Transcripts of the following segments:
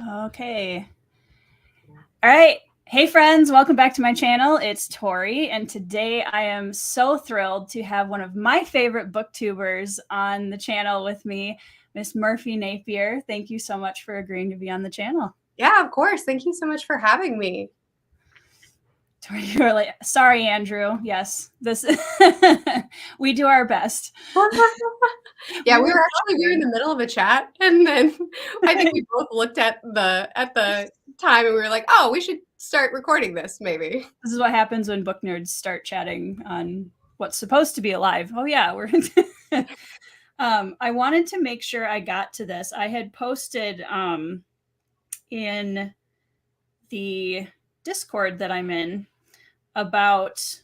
Okay. All right. Hey friends, welcome back to my channel. It's Tori, and today I am so thrilled to have one of my favorite booktubers on the channel with me, Miss Merphy Napier. Thank you so much for agreeing to be on the channel. Yeah, of course. Thank you so much for having me. Tori, you were like, sorry, Andrew. Yes, this we do our best. Yeah, we were in the middle of a chat, and then I think we both looked at the time and we were like, oh, we should start recording this maybe. This is what happens when book nerds start chatting on what's supposed to be alive. Oh yeah, we're I wanted to make sure I got to this. I had posted in the Discord that I'm in about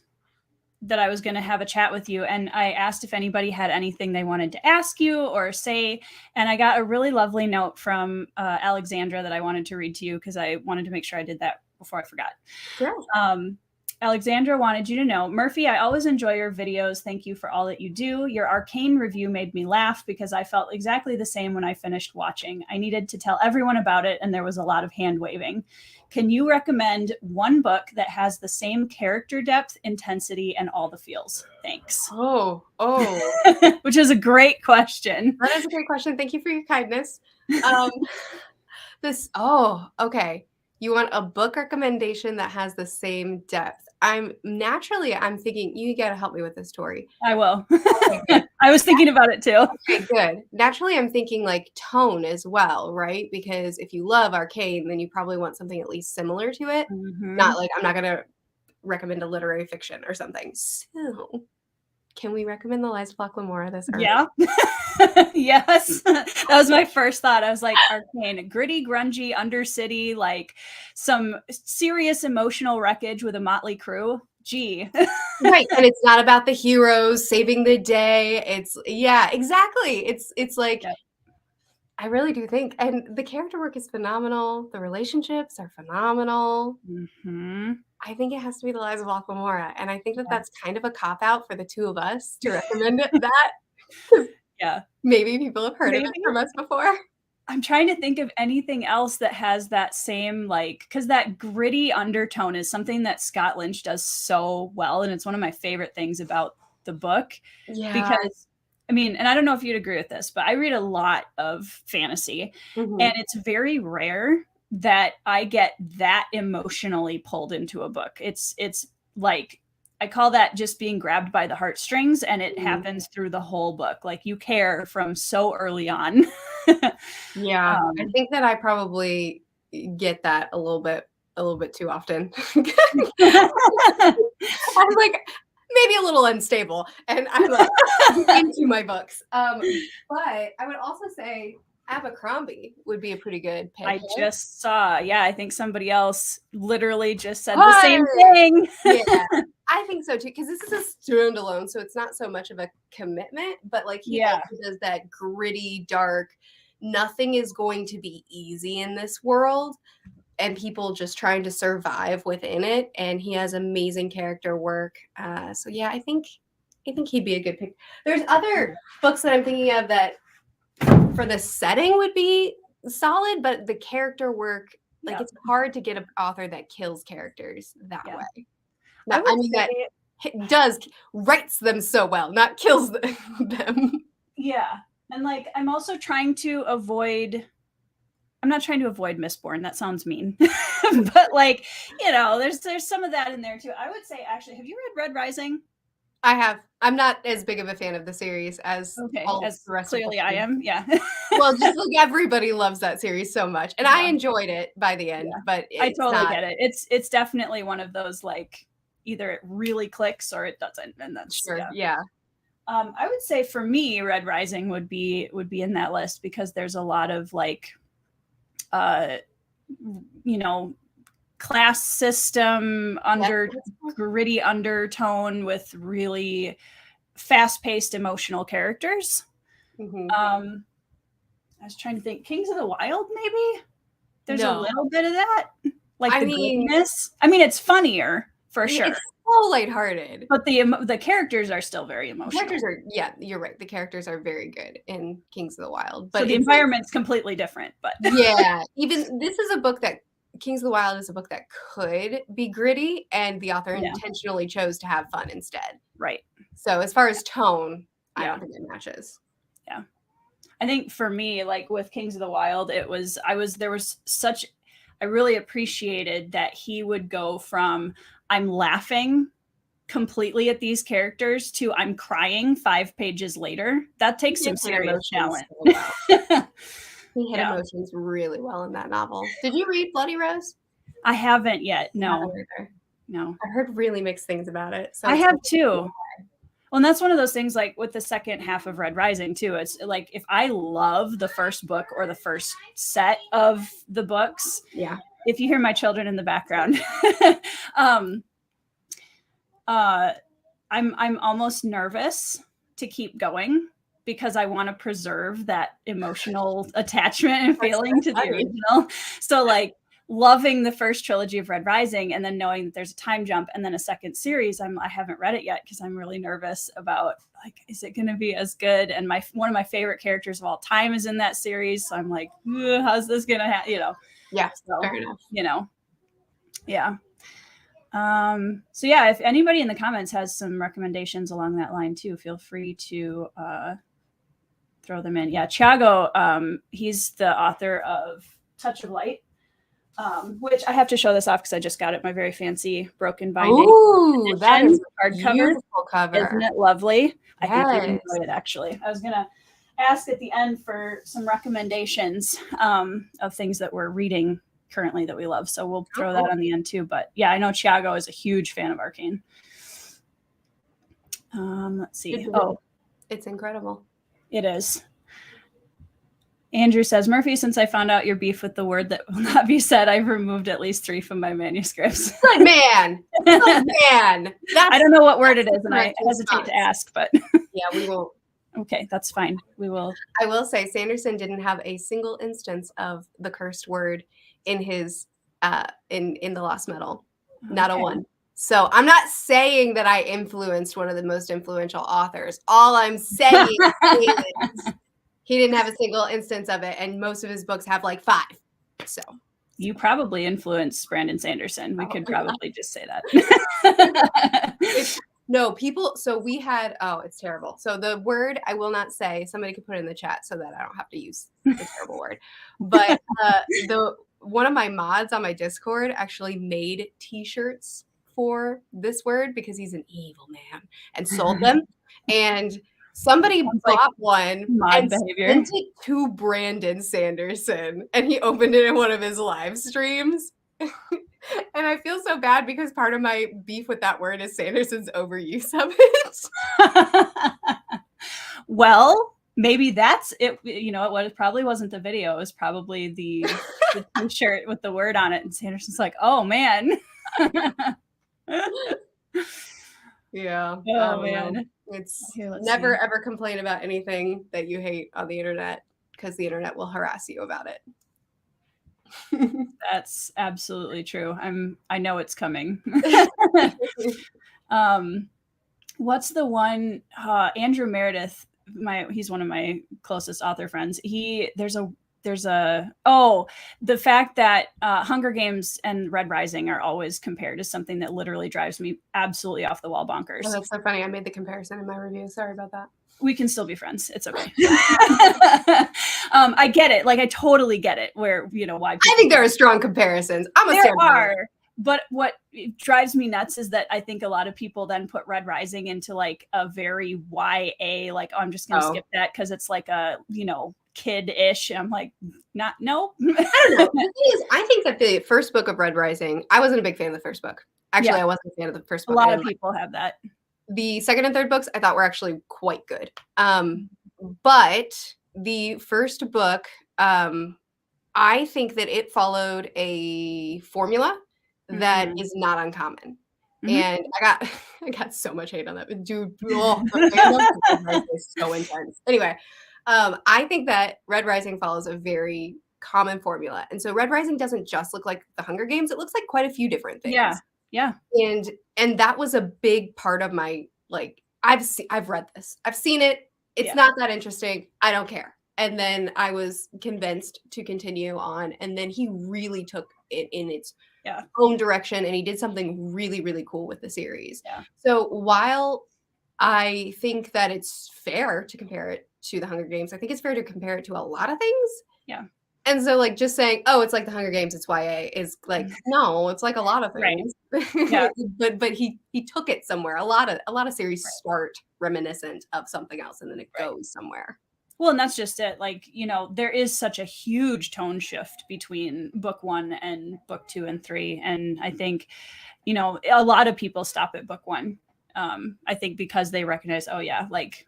that I was going to have a chat with you, and I asked if anybody had anything they wanted to ask you or say, and I got a really lovely note from Alexandra that I wanted to read to you because I wanted to make sure I did that before I forgot. Sure. Alexandra wanted you to know, Merphy, I always enjoy your videos. Thank you for all that you do. Your Arcane review made me laugh because I felt exactly the same when I finished watching. I needed to tell everyone about it, and there was a lot of hand waving. Can you recommend one book that has the same character depth, intensity, and all the feels? Thanks. Oh. Which is a great question. That is a great question. Thank you for your kindness. Okay. You want a book recommendation that has the same depth. I'm thinking, you got to help me with this, Tori. I will. Okay, I was thinking about it too. Okay, good. Naturally, I'm thinking like tone as well, right? Because if you love Arcane, then you probably want something at least similar to it. Not like, I'm not going to recommend a literary fiction or something. So can we recommend The Lies of Locke Lamora this early? Yeah. Yes. That was my first thought. I was like, Arcane, gritty, grungy, undercity, like some serious emotional wreckage with a Motley Crew. Gee. Right. And it's not about the heroes saving the day. Yeah, exactly. It's like, yeah. I really do think, and the character work is phenomenal. The relationships are phenomenal. I think it has to be The Lies of Locke Lamora. And I think that that's kind of a cop-out for the two of us to recommend that. Yeah. Maybe people have heard of it from us before. I'm trying to think of anything else that has that same, like, because that gritty undertone is something that Scott Lynch does so well. And it's one of my favorite things about the book. Yeah. Because, I mean, and I don't know if you'd agree with this, but I read a lot of fantasy, and it's very rare that I get that emotionally pulled into a book. It's like, I call that just being grabbed by the heartstrings, and it happens through the whole book. Like, you care from so early on. Yeah. I think that I probably get that a little bit too often. I'm like, maybe a little unstable, and I'm like into my books. But I would also say Abercrombie would be a pretty good pick. I just saw, yeah, I think somebody else literally just said the same thing. Yeah, I think so too, because this is a standalone, so it's not so much of a commitment, but like he also does that gritty, dark, nothing is going to be easy in this world, and people just trying to survive within it, and he has amazing character work. So yeah, I think he'd be a good pick. There's other books that I'm thinking of that for the setting would be solid, but the character work, like it's hard to get an author that kills characters that way. Now, I mean, that writes them so well, not kills them. Yeah. And like, I'm also trying to avoid, I'm not trying to avoid Mistborn. That sounds mean. But like, you know, there's some of that in there too. I would say, actually, have you read Red Rising? I have. I'm not as big of a fan of the series as the rest clearly of I am. Yeah. Well, just like everybody loves that series so much, and I enjoyed it by the end. But I totally get it. It's definitely one of those, like, either it really clicks or it doesn't, and that's yeah. I would say for me, Red Rising would be in that list because there's a lot of like, you know, class system gritty undertone with really fast-paced emotional characters. I was trying to think, Kings of the Wild, maybe there's a little bit of that, like the grittiness. I mean, it's funnier, for sure. It's so lighthearted. But the characters are still very emotional. You're right. The characters are very good in Kings of the Wild. But so the environment's completely different. But yeah, even this is a book that Kings of the Wild is a book that could be gritty, and the author intentionally chose to have fun instead. Right. So as far as tone, I don't think it matches. Yeah. I think for me, like with Kings of the Wild, I really appreciated that he would go from I'm laughing completely at these characters to I'm crying 5 pages later. That takes some serious talent. So well. He hit emotions really well in that novel. Did you read Bloody Rose? I haven't yet. No. No. I heard really mixed things about it. So I have too. Well, and that's one of those things like with the second half of Red Rising too. It's like if I love the first book or the first set of the books. Yeah. If you hear my children in the background, I'm almost nervous to keep going because I want to preserve that emotional attachment and feeling to the original. So like loving the first trilogy of Red Rising and then knowing that there's a time jump and then a second series, I haven't read it yet because I'm really nervous about like, is it going to be as good? And one of my favorite characters of all time is in that series. So I'm like, how's this going to happen? Yeah, so, fair enough. Yeah. So yeah, if anybody in the comments has some recommendations along that line too, feel free to throw them in. Yeah, Thiago, he's the author of Touch of Light, which I have to show this off because I just got it, my very fancy broken binding. Ooh, that is a hardcover. beautiful cover. Isn't it lovely? Yes. I think you'd enjoy it, actually. I was going to ask at the end for some recommendations of things that we're reading currently that we love. So we'll throw that on the end too. But yeah, I know Thiago is a huge fan of Arcane. Let's see. It's incredible. It is. Andrew says, Merphy, since I found out your beef with the word that will not be said, I've removed at least 3 from my manuscripts. Good man. Good man. I don't know what word it is, and I hesitate to ask, but yeah, we won't. Okay, that's fine. We will. I will say Sanderson didn't have a single instance of the cursed word in his in the Lost Metal. Not a one. So I'm not saying that I influenced one of the most influential authors. All I'm saying is he didn't have a single instance of it, and most of his books have like 5. So you probably influenced Brandon Sanderson. We could probably just say that. No, people. So we had. Oh, it's terrible. So the word I will not say. Somebody could put it in the chat so that I don't have to use the terrible word. But one of my mods on my Discord actually made T-shirts for this word because he's an evil man and sold them. And somebody bought one and sent it to Brandon Sanderson, and he opened it in one of his live streams. And I feel so bad because part of my beef with that word is Sanderson's overuse of it. Well, maybe that's it. It probably wasn't the video. It was probably the T-shirt with the word on it. And Sanderson's like, oh, man. Yeah. Oh, man. It's never, ever complain about anything that you hate on the internet because the internet will harass you about it. That's absolutely true. I know it's coming. What's the one Andrew Meredith, he's one of my closest author friends. There's the fact that Hunger Games and Red Rising are always compared is something that literally drives me absolutely off the wall bonkers. Oh, that's so funny. I made the comparison in my review. Sorry about that. We can still be friends. It's okay. I get it. Like I totally get it. Why? I think there are strong comparisons. There are. But what drives me nuts is that I think a lot of people then put Red Rising into like a very YA, like, oh, I'm just going to skip that because it's like a, kid-ish. I'm like, no. I don't know. The thing is, I think that the first book of Red Rising, I wasn't a big fan of the first book. Actually, I wasn't a fan of the first book. A lot of people have that. The second and third books I thought were actually quite good. But the first book, I think that it followed a formula that is not uncommon. Mm-hmm. And I got so much hate on that. Dude, it's so intense. Anyway, I think that Red Rising follows a very common formula. And so Red Rising doesn't just look like the Hunger Games. It looks like quite a few different things. Yeah. Yeah. And that was a big part of my, like, I've read this. I've seen it. It's not that interesting. I don't care. And then I was convinced to continue on. And then he really took it in its own direction. And he did something really, really cool with the series. Yeah. So while I think that it's fair to compare it to the Hunger Games, I think it's fair to compare it to a lot of things. Yeah. And so, like, just saying, oh, it's like the Hunger Games, it's YA, is like, no, it's like a lot of things. Right. Yeah. but he took it somewhere. A lot of series start reminiscent of something else, and then it goes somewhere. Well, and that's just it. Like, there is such a huge tone shift between book 1 and book 2 and 3. And I think, a lot of people stop at book 1. I think because they recognize, oh yeah, like,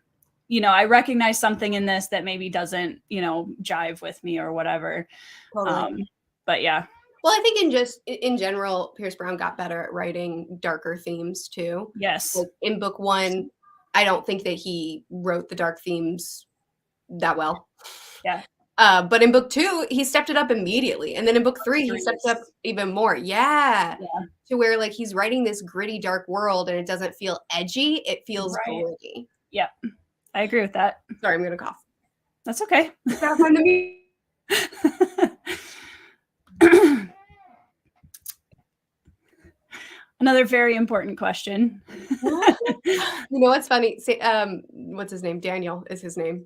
I recognize something in this that maybe doesn't, jive with me or whatever. Totally. But yeah. Well, I think in general, Pierce Brown got better at writing darker themes too. Yes. Like in book 1, I don't think that he wrote the dark themes that well. Yeah. But in book 2, he stepped it up immediately. And then in book 3, he stepped it up even more. Yeah. To where, like, he's writing this gritty, dark world and it doesn't feel edgy. It feels gritty. Yeah. I agree with that. Sorry, I'm going to cough. That's okay. Another very important question. You know what's funny? What's his name? Daniel is his name.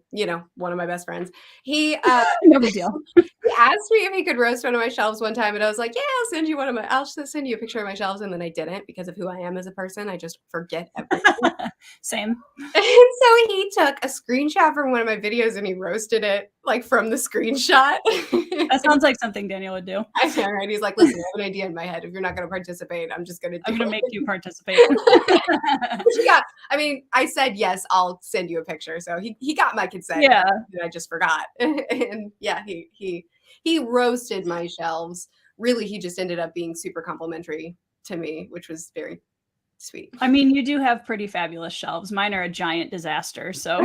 One of my best friends. He no big deal. He asked me if he could roast one of my shelves one time, and I was like, "Yeah, I'll send you a picture of my shelves." And then I didn't, because of who I am as a person. I just forget everything. Same. And so he took a screenshot from one of my videos and he roasted it, like, from the screenshot. That sounds like something Daniel would do. I know, right? He's like, "Listen, I have an idea in my head. If you're not going to participate, I'm going to make you participate." I said, yes, I'll send you a picture. So he got my consent. Yeah. And I just forgot. And yeah, he roasted my shelves. Really, he just ended up being super complimentary to me, which was very sweet. I mean, you do have pretty fabulous shelves. Mine are a giant disaster. So,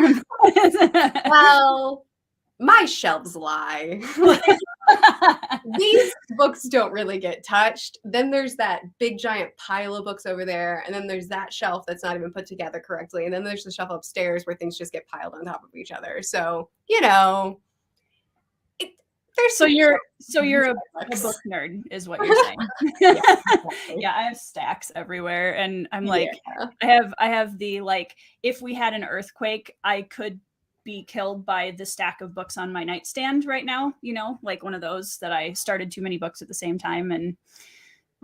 well, my shelves lie. These books don't really get touched. Then there's that big giant pile of books over there, and then there's that shelf that's not even put together correctly, and then there's the shelf upstairs where things just get piled on top of each other. So you're a book nerd, is what you're saying. Yeah, I have stacks everywhere, and I'm like, I have the, like, if we had an earthquake, I could be killed by the stack of books on my nightstand right now, like one of those that I started too many books at the same time and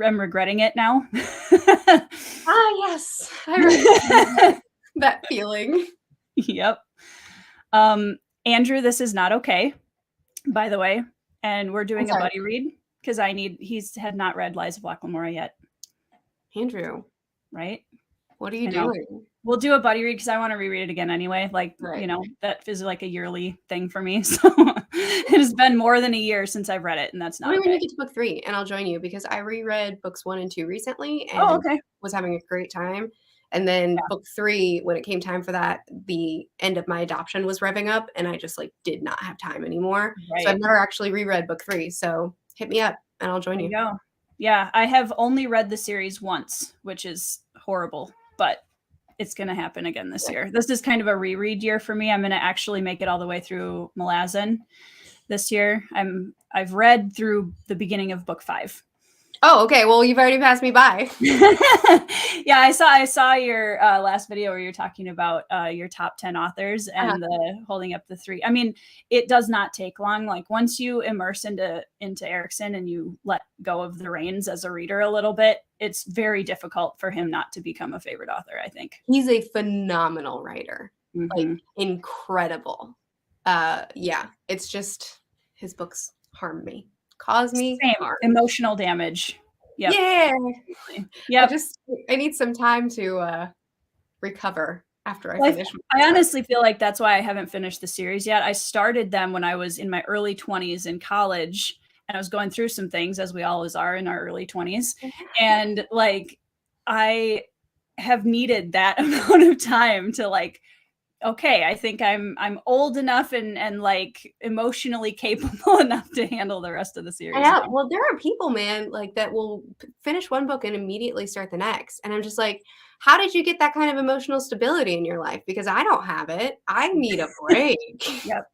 I'm regretting it now. Yes. I remember that feeling. Yep. Andrew, this is not okay, by the way. And we're doing a buddy read because he's had not read Lies of Locke-Lamora yet. Andrew. Right? What are you doing? We'll do a buddy read because I want to reread it again anyway. Like, that is like a yearly thing for me. So it has been more than a year since I've read it, and that's not okay. When you get to book 3, and I'll join you, because I reread books 1 and 2 recently and was having a great time. And then book 3, when it came time for that, the end of my adoption was revving up, and I just, like, did not have time anymore. So I've never actually reread book 3. So hit me up and I'll join you. Go. Yeah, I have only read the series once, which is horrible, but it's going to happen again this year. This is kind of a reread year for me. I'm going to actually make it all the way through Malazan this year. I've read through the beginning of book 5. Oh, okay. Well, you've already passed me by. Yeah, I saw your last video where you're talking about your top 10 authors and the holding up the 3. I mean, it does not take long. Like, once you immerse into Erikson and you let go of the reins as a reader a little bit, it's very difficult for him not to become a favorite author, I think. He's a phenomenal writer. Like, incredible. Yeah, it's just his books harm me. Cause me harm. Emotional damage. Yep. Yeah. I need some time to recover after I finish. I honestly feel like that's why I haven't finished the series yet. I started them when I was in my early 20s in college, and I was going through some things, as we always are in our early 20s. And, like, I have needed that amount of time to, like, okay, I think I'm old enough and like emotionally capable enough to handle the rest of the series. Yeah, well, there are people, man, like that will finish one book and immediately start the next. And I'm just like, how did you get that kind of emotional stability in your life? Because I don't have it. I need a break. Yep.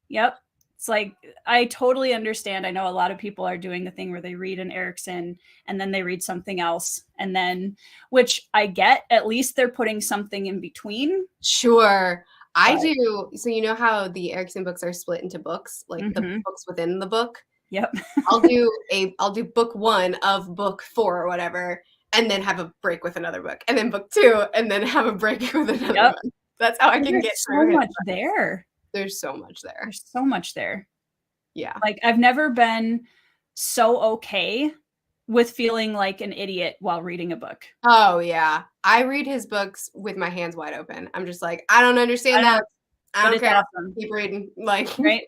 Yep. It's like, I totally understand. I know a lot of people are doing the thing where they read an Erickson and then they read something else. And then, which I get, at least they're putting something in between. Sure. I do. So you know how the Erickson books are split into books, like the books within the book? Yep. I'll do book 1 of book 4 or whatever, and then have a break with another book, and then book 2, and then have a break with another one. That's how I can get so much there. There's so much there. There's so much there. Yeah. Like, I've never been so okay with feeling like an idiot while reading a book. Oh, yeah. I read his books with my hands wide open. I'm just like, I don't understand that. I don't care. Awesome. Keep reading. Like, right?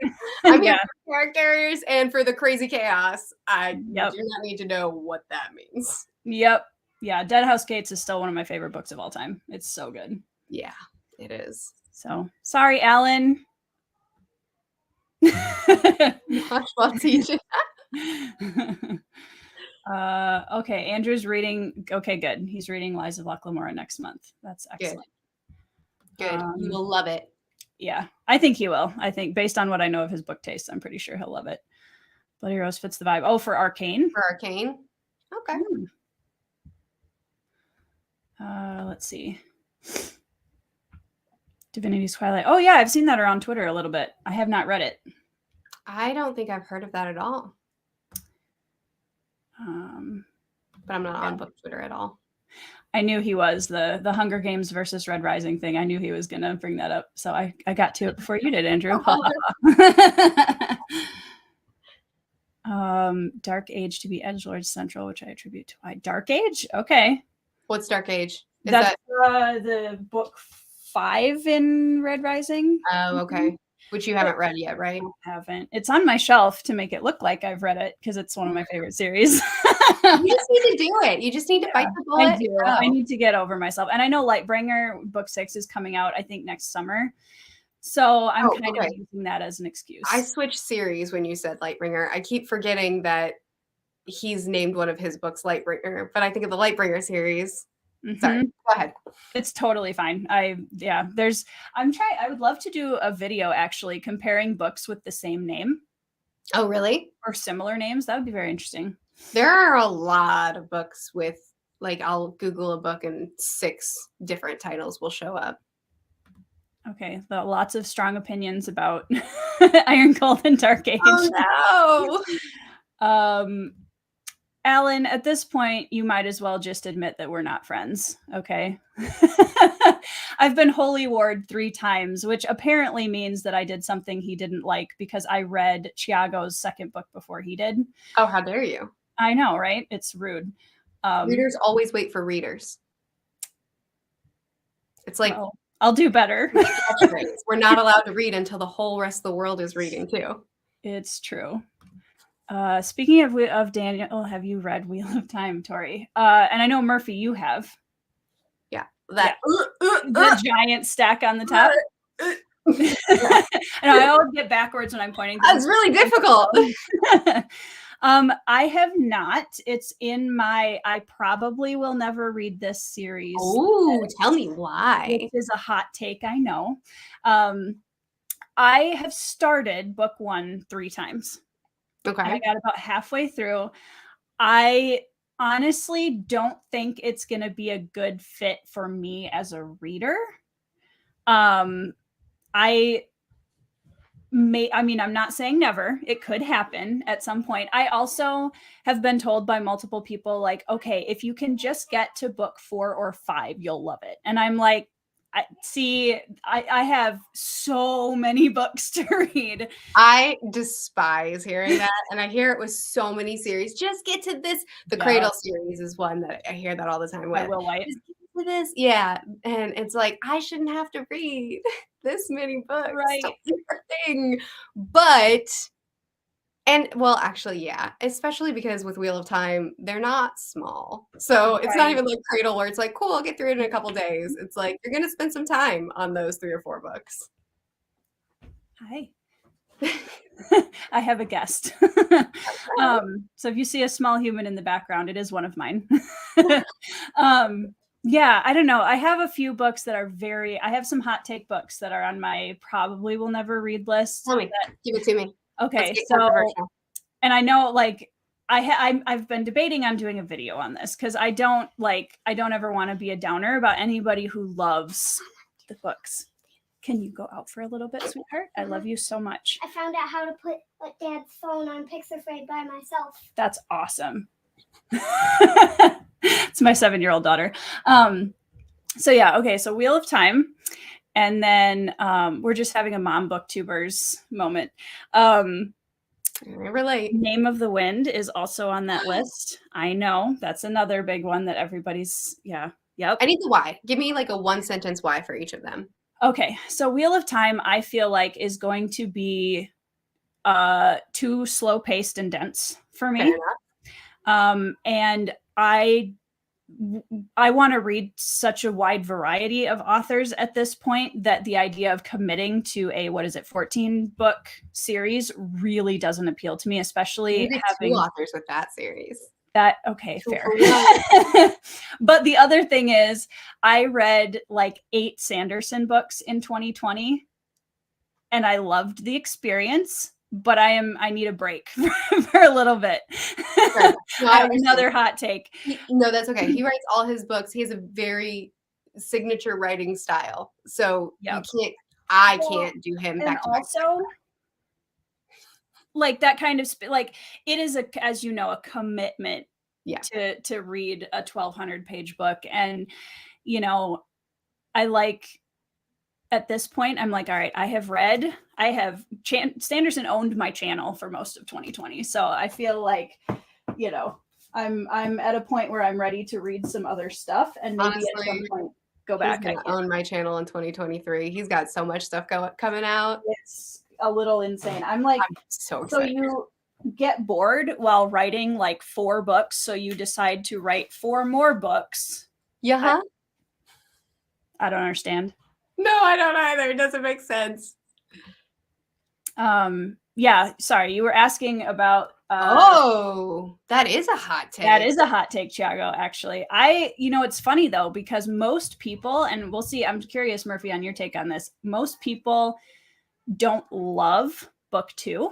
I'm here for characters and for the crazy chaos. I do not need to know what that means. Yep. Yeah. Dead House Gates is still one of my favorite books of all time. It's so good. Yeah, it is. So sorry, Alan. Okay, Andrew's reading. Okay, good. He's reading Lies of Locke Lamora next month. That's excellent. Good. You will love it. Yeah, I think he will. I think based on what I know of his book taste, I'm pretty sure he'll love it. Bloody Rose fits the vibe. Oh, for Arcane? For Arcane? Okay. Let's see. Divinity's Twilight. Oh, yeah, I've seen that around Twitter a little bit. I have not read it. I don't think I've heard of that at all. But I'm not on book Twitter at all. I knew he was the Hunger Games versus Red Rising thing. I knew he was going to bring that up. So I got to it before you did, Andrew. Dark Age to be Edgelord Central, which I attribute to my Dark Age. Okay. What's Dark Age? That's the book 5 in Red Rising. Oh, okay. Which you haven't read yet, right? I haven't. It's on my shelf to make it look like I've read it because it's one of my favorite series. You just need to do it. You just need to bite the bullet. I do. I need to get over myself. And I know Lightbringer book 6 is coming out, I think, next summer. So I'm kind of using that as an excuse. I switched series when you said Lightbringer. I keep forgetting that he's named one of his books Lightbringer, but I think of the Lightbringer series. Sorry, go ahead. It's totally fine. I would love to do a video actually comparing books with the same name. Oh, really? Or similar names. That would be very interesting. There are a lot of books with, like, I'll Google a book and 6 different titles will show up. Okay, lots of strong opinions about Iron Cold and Dark Age. Oh, no. Alan, at this point, you might as well just admit that we're not friends, okay? I've been Holy Ward 3 times, which apparently means that I did something he didn't like because I read Chiago's second book before he did. Oh, how dare you? I know, right? It's rude. Readers always wait for readers. It's like... Well, I'll do better. We're not allowed to read until the whole rest of the world is reading, too. It's true. Speaking of Daniel, have you read Wheel of Time, Tori? And I know Merphy, you have. Yeah, that the giant stack on the top. And I always get backwards when I'm pointing. That's really difficult. I have not. It's in my. I probably will never read this series. Oh, tell me why. Which is a hot take, I know. I have started book 1 3 times. Okay. I got about halfway through. I honestly don't think it's going to be a good fit for me as a reader. I'm not saying never. It could happen at some point. I also have been told by multiple people, like, okay, if you can just get to book 4 or 5, you'll love it. And I'm like, I have so many books to read. I despise hearing that. And I hear it with so many series. Just get to this. The Cradle series is one that I hear that all the time with. Will White. Just get to this. Yeah. And it's like, I shouldn't have to read this many books. Right. Thing. But And well, actually, yeah, especially because with Wheel of Time, they're not small. So it's not even like Cradle where it's like, cool, I'll get through it in a couple days. It's like you're gonna spend some time on those 3 or 4 books. Hi. I have a guest. So if you see a small human in the background, it is one of mine. Yeah, I don't know. I have a few books that are I have some hot take books that are on my probably will never read list. Tell me, give it to me. Okay, so, and I know like I've been debating on doing a video on this because I don't ever want to be a downer about anybody who loves the books. Can you go out for a little bit, sweetheart? I love you so much. I found out how to put Dad's phone on Pixelfade by myself. That's awesome. It's my 7-year-old daughter. So yeah, okay, so Wheel of Time. And then we're just having a mom booktubers moment. I relate. Name of the Wind is also on that list. I know. That's another big one that everybody's, yeah. Yep. I need the why. Give me like a 1-sentence why for each of them. Okay, so Wheel of Time, I feel like is going to be too slow-paced and dense for me. And I want to read such a wide variety of authors at this point that the idea of committing to a 14-book series really doesn't appeal to me, especially having 2 authors with that series. Okay, fair. But the other thing is I read like 8 Sanderson books in 2020 and I loved the experience, but I need a break for a little bit. Right. No, I have another hot take. No, that's okay. He writes all his books. He has a very signature writing style. So I can't do him back to back. Also, like that kind of like it is as you know, a commitment to read a 1,200 page book. And, you know, at this point, I'm like, all right, Sanderson owned my channel for most of 2020. So I feel like, you know, I'm at a point where I'm ready to read some other stuff and maybe at some point go back. He's gonna own my channel in 2023. He's got so much stuff coming out. It's a little insane. I'm so excited. So you get bored while writing like 4 books. So you decide to write 4 more books. Yeah. I don't understand. No, I don't either. It doesn't make sense. Yeah, sorry. You were asking about that is a hot take. That is a hot take, Thiago, actually. It's funny though, because most people, and we'll see, I'm curious, Merphy, on your take on this. Most people don't love book 2.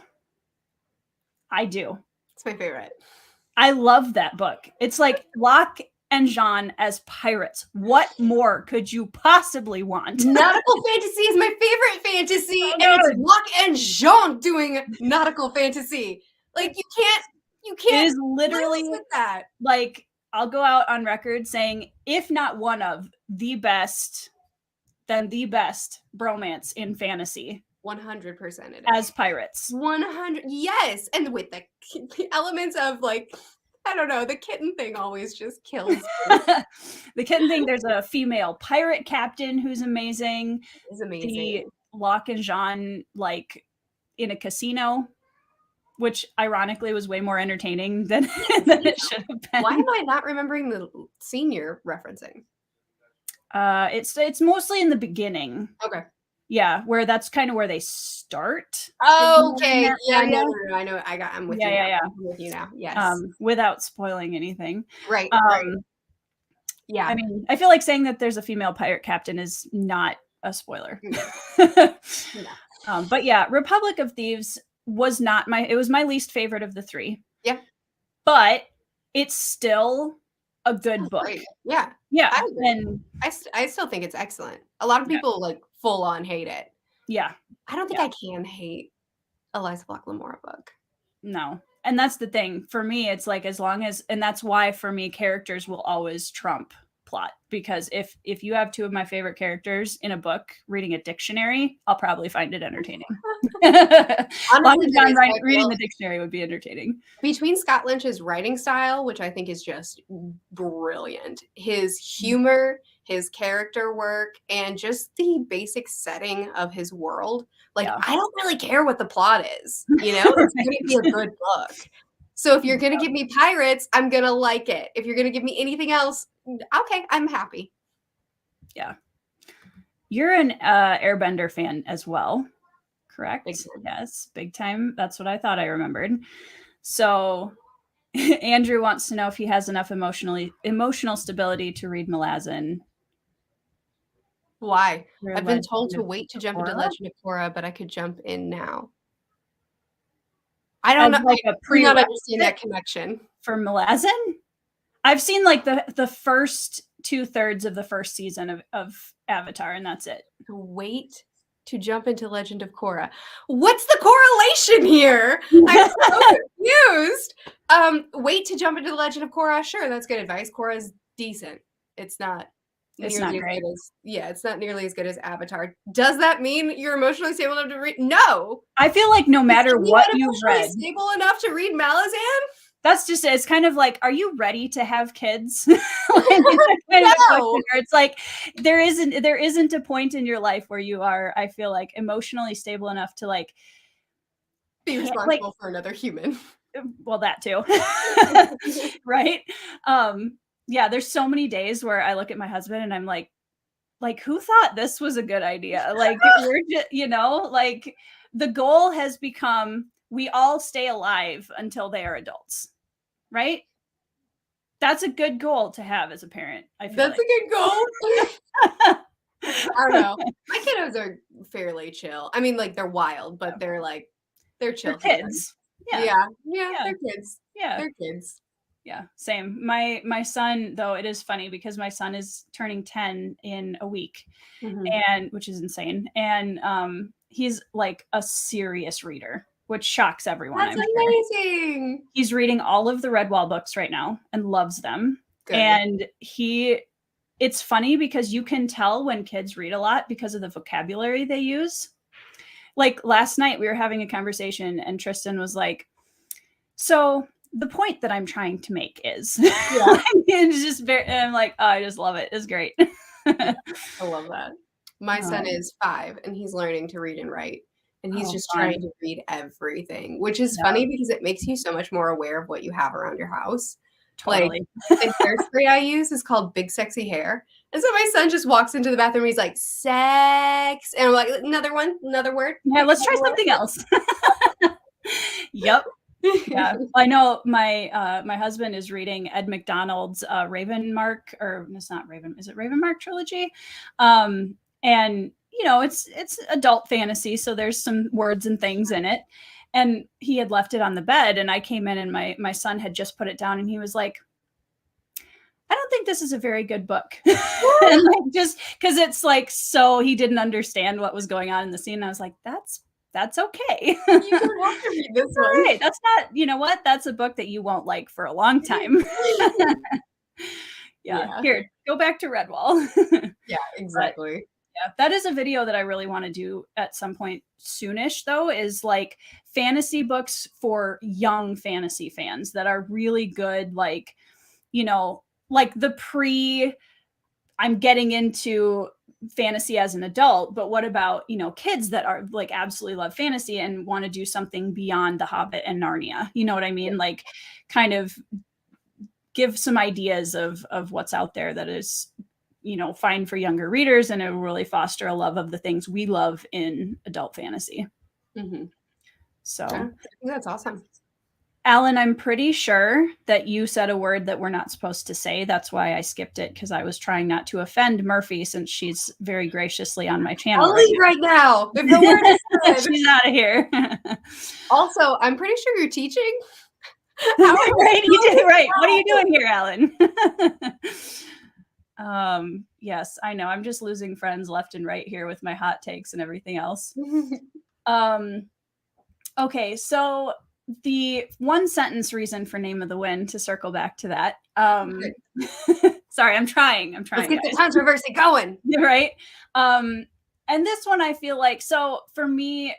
I do. It's my favorite. I love that book. It's like Locke and Jean as pirates. What more could you possibly want? Nautical fantasy is my favorite fantasy, and it's Locke and Jean doing nautical fantasy. Like you can't. It is literally with that. Like I'll go out on record saying, if not one of the best, then the best bromance in fantasy. 100% it is. As pirates. 100, yes, and with the elements of like. I don't know. The kitten thing always just kills me. The kitten thing, there's a female pirate captain who's amazing. It's amazing. The Locke and Jean, like, in a casino, which ironically was way more entertaining than it should have been. Why am I not remembering the scene you're referencing? It's mostly in the beginning. Okay. Yeah, where that's kind of where they start. Okay. Yeah, I know. I'm with you. Yeah. I'm with you now. Yes. Without spoiling anything. Right. Yeah. I mean, I feel like saying that there's a female pirate captain is not a spoiler. No. But yeah, Republic of Thieves was it was my least favorite of the 3. Yeah. But it's still a good book. Great. Yeah. Yeah. And I still think it's excellent. A lot of people like full on hate it. Yeah. I don't think I can hate Eliza Block Lamora book. No. And that's the thing. For me, it's like and that's why for me, characters will always trump plot. Because if you have 2 of my favorite characters in a book reading a dictionary, I'll probably find it entertaining. Honestly, reading the dictionary would be entertaining. Between Scott Lynch's writing style, which I think is just brilliant, his humor, his character work, and just the basic setting of his world, Like, Yeah. I don't really care what the plot is, you know? It's gonna be a good book. So if you're gonna give me pirates, I'm gonna like it. If you're gonna give me anything else, okay, I'm happy. Yeah. You're an Airbender fan as well, correct? Big time. Yes, big time. That's what I thought I remembered. So Andrew wants to know if he has enough emotional stability to read Malazan. Why? Your I've been told Legend to of wait to jump into Korra? Legend of Korra, but I could jump in now. I don't As know. like a I do not prerequisite understand that connection. for Malazan? I've seen like the first 2/3 of the first season of Avatar, and that's it. To wait to jump into Legend of Korra. What's the correlation here? I'm so confused. Wait to jump into the Legend of Korra. Sure, that's good advice. Korra is decent. It's not It's nearly not as great. good as it's not nearly as good as Avatar. Does that mean you're emotionally stable enough to read? No. I feel like no matter Is what anyone you've emotionally read, stable enough to read Malazan? that's just it. It's kind of like, are you ready to have kids? Like, it's kind of a question where it's like there isn't a point in your life where you are, I feel like, emotionally stable enough to like Be responsible for another human. Well, that too. Right? Yeah, there's so many days where I look at my husband and I'm like who thought this was a good idea? Like we're just, like the goal has become we all stay alive until they are adults. Right? That's a good goal to have as a parent. I feel That's like. a good goal. I don't know. My kiddos are fairly chill. I mean, like they're wild, but they're chill. They're kids. Yeah, they're kids. Yeah. They're kids. Yeah, same. My son, though, it is funny because my son is turning 10 in a week, and which is insane. And he's like a serious reader, which shocks everyone. That's amazing. He's reading all of the Redwall books right now and loves them. Good. And it's funny because you can tell when kids read a lot because of the vocabulary they use. Like last night we were having a conversation and Tristan was like, so the point that I'm trying to make is, it's just very, and I'm like, oh, I just love it. It's great. I love that. My son is 5 and he's learning to read and write. And he's just trying to read everything, which is funny because it makes you so much more aware of what you have around your house. Totally. Like the hairspray I use is called Big Sexy Hair. And so my son just walks into the bathroom and he's like, sex. And I'm like, another word. Yeah, let's try something else. Yep. Yeah. I know my husband is reading Ed McDonald's Ravenmark, or it's not Raven, is it Ravenmark trilogy? And it's adult fantasy, so there's some words and things in it. And he had left it on the bed, and I came in and my son had just put it down, and he was like, I don't think this is a very good book. And like, just because it's like, so he didn't understand what was going on in the scene. And I was like, that's okay. You don't have to read this one. Right. That's not, you know what? That's a book that you won't like for a long time. Yeah. Here, go back to Redwall. Yeah, exactly. Yeah, that is a video that I really want to do at some point soonish, though, is like fantasy books for young fantasy fans that are really good, like, like the I'm getting into fantasy as an adult, but what about, kids that are like absolutely love fantasy and want to do something beyond The Hobbit and Narnia? You know what I mean? Like kind of give some ideas of what's out there that is fine for younger readers, and it will really foster a love of the things we love in adult fantasy. So I think that's awesome. Alan, I'm pretty sure that you said a word that we're not supposed to say. That's why I skipped it, because I was trying not to offend Merphy, since she's very graciously on my channel. I'll leave right now. If the word is good. She's out of here. Also, I'm pretty sure you're teaching. Right, you did it right. What are you doing here, Alan? Yes, I know. I'm just losing friends left and right here with my hot takes and everything else. Okay, so the one sentence reason for Name of the Wind, to circle back to that. Sorry, I'm trying. Let's get the controversy going. Right. And this one, I feel like, so for me,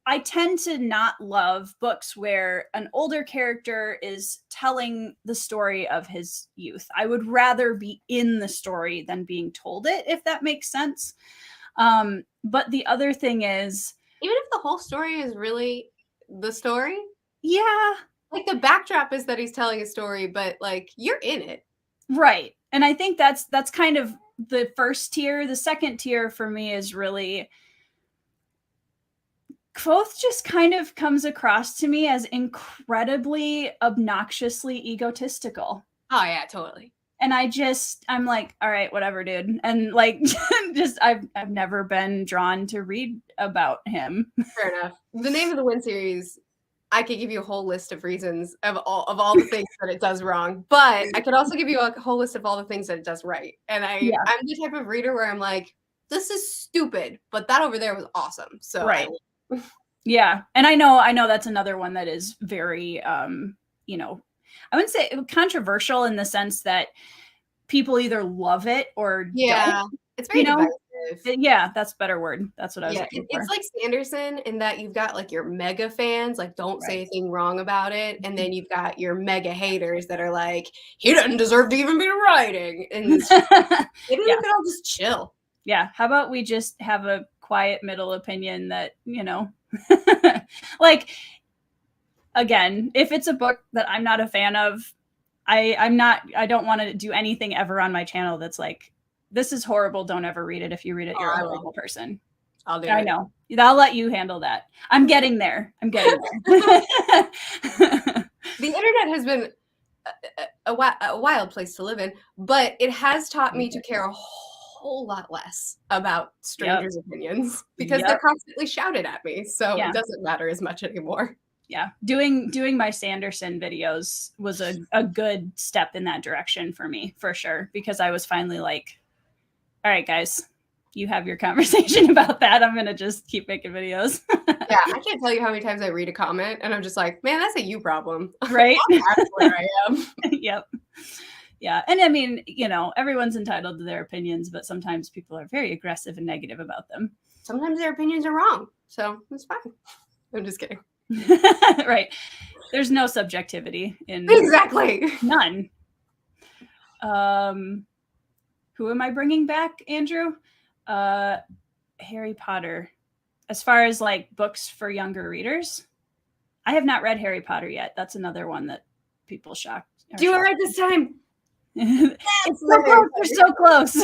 I tend to not love books where an older character is telling the story of his youth. I would rather be in the story than being told it, if that makes sense. But the other thing is, Even if the whole story is really the story. Yeah. Like, the backdrop is that he's telling a story, but, like, you're in it. Right. And I think that's kind of the first tier. The second tier for me is really Kvothe just kind of comes across to me as incredibly obnoxiously egotistical. Oh yeah, totally. And I'm like, all right, whatever, dude. And like, just I've never been drawn to read about him. Fair enough. The Name of the Wind series, I could give you a whole list of reasons of all the things that it does wrong, but I could also give you a whole list of all the things that it does right. And I'm the type of reader where I'm like, this is stupid, but that over there was awesome. So right. Yeah. And I know that's another one that is very you know, I wouldn't say controversial in the sense that people either love it or don't. It's very divisive. Yeah, that's a better word. That's what I was looking for. It's like Sanderson in that you've got like your mega fans, like don't say anything wrong about it. And then you've got your mega haters that are like, he doesn't deserve to even be writing. And maybe we could all just chill. Yeah. How about we just have a quiet middle opinion that, you know, like, again, if it's a book that I'm not a fan of, I don't want to do anything ever on my channel that's like, this is horrible. Don't ever read it. If you read it, you're a horrible person. I'll do it. I know. I'll let you handle that. I'm getting there. The internet has been a wild place to live in, but it has taught me to care a whole lot less about strangers' opinions because they're constantly shouted at me. So it doesn't matter as much anymore. Yeah. Doing my Sanderson videos was a good step in that direction for me, for sure, because I was finally like, all right, guys, you have your conversation about that. I'm going to just keep making videos. Yeah. I can't tell you how many times I read a comment and I'm just like, man, that's a you problem. Right. That's where I am. Yep. Yeah. And I mean, you know, everyone's entitled to their opinions, but sometimes people are very aggressive and negative about them. Sometimes their opinions are wrong. So it's fine. I'm just kidding. Right. There's no subjectivity in exactly none. Who am I bringing back, Andrew? Harry Potter. As far as like books for younger readers, I have not read Harry Potter yet. That's another one that people shocked. Do it right this time. It's so close. We're so close.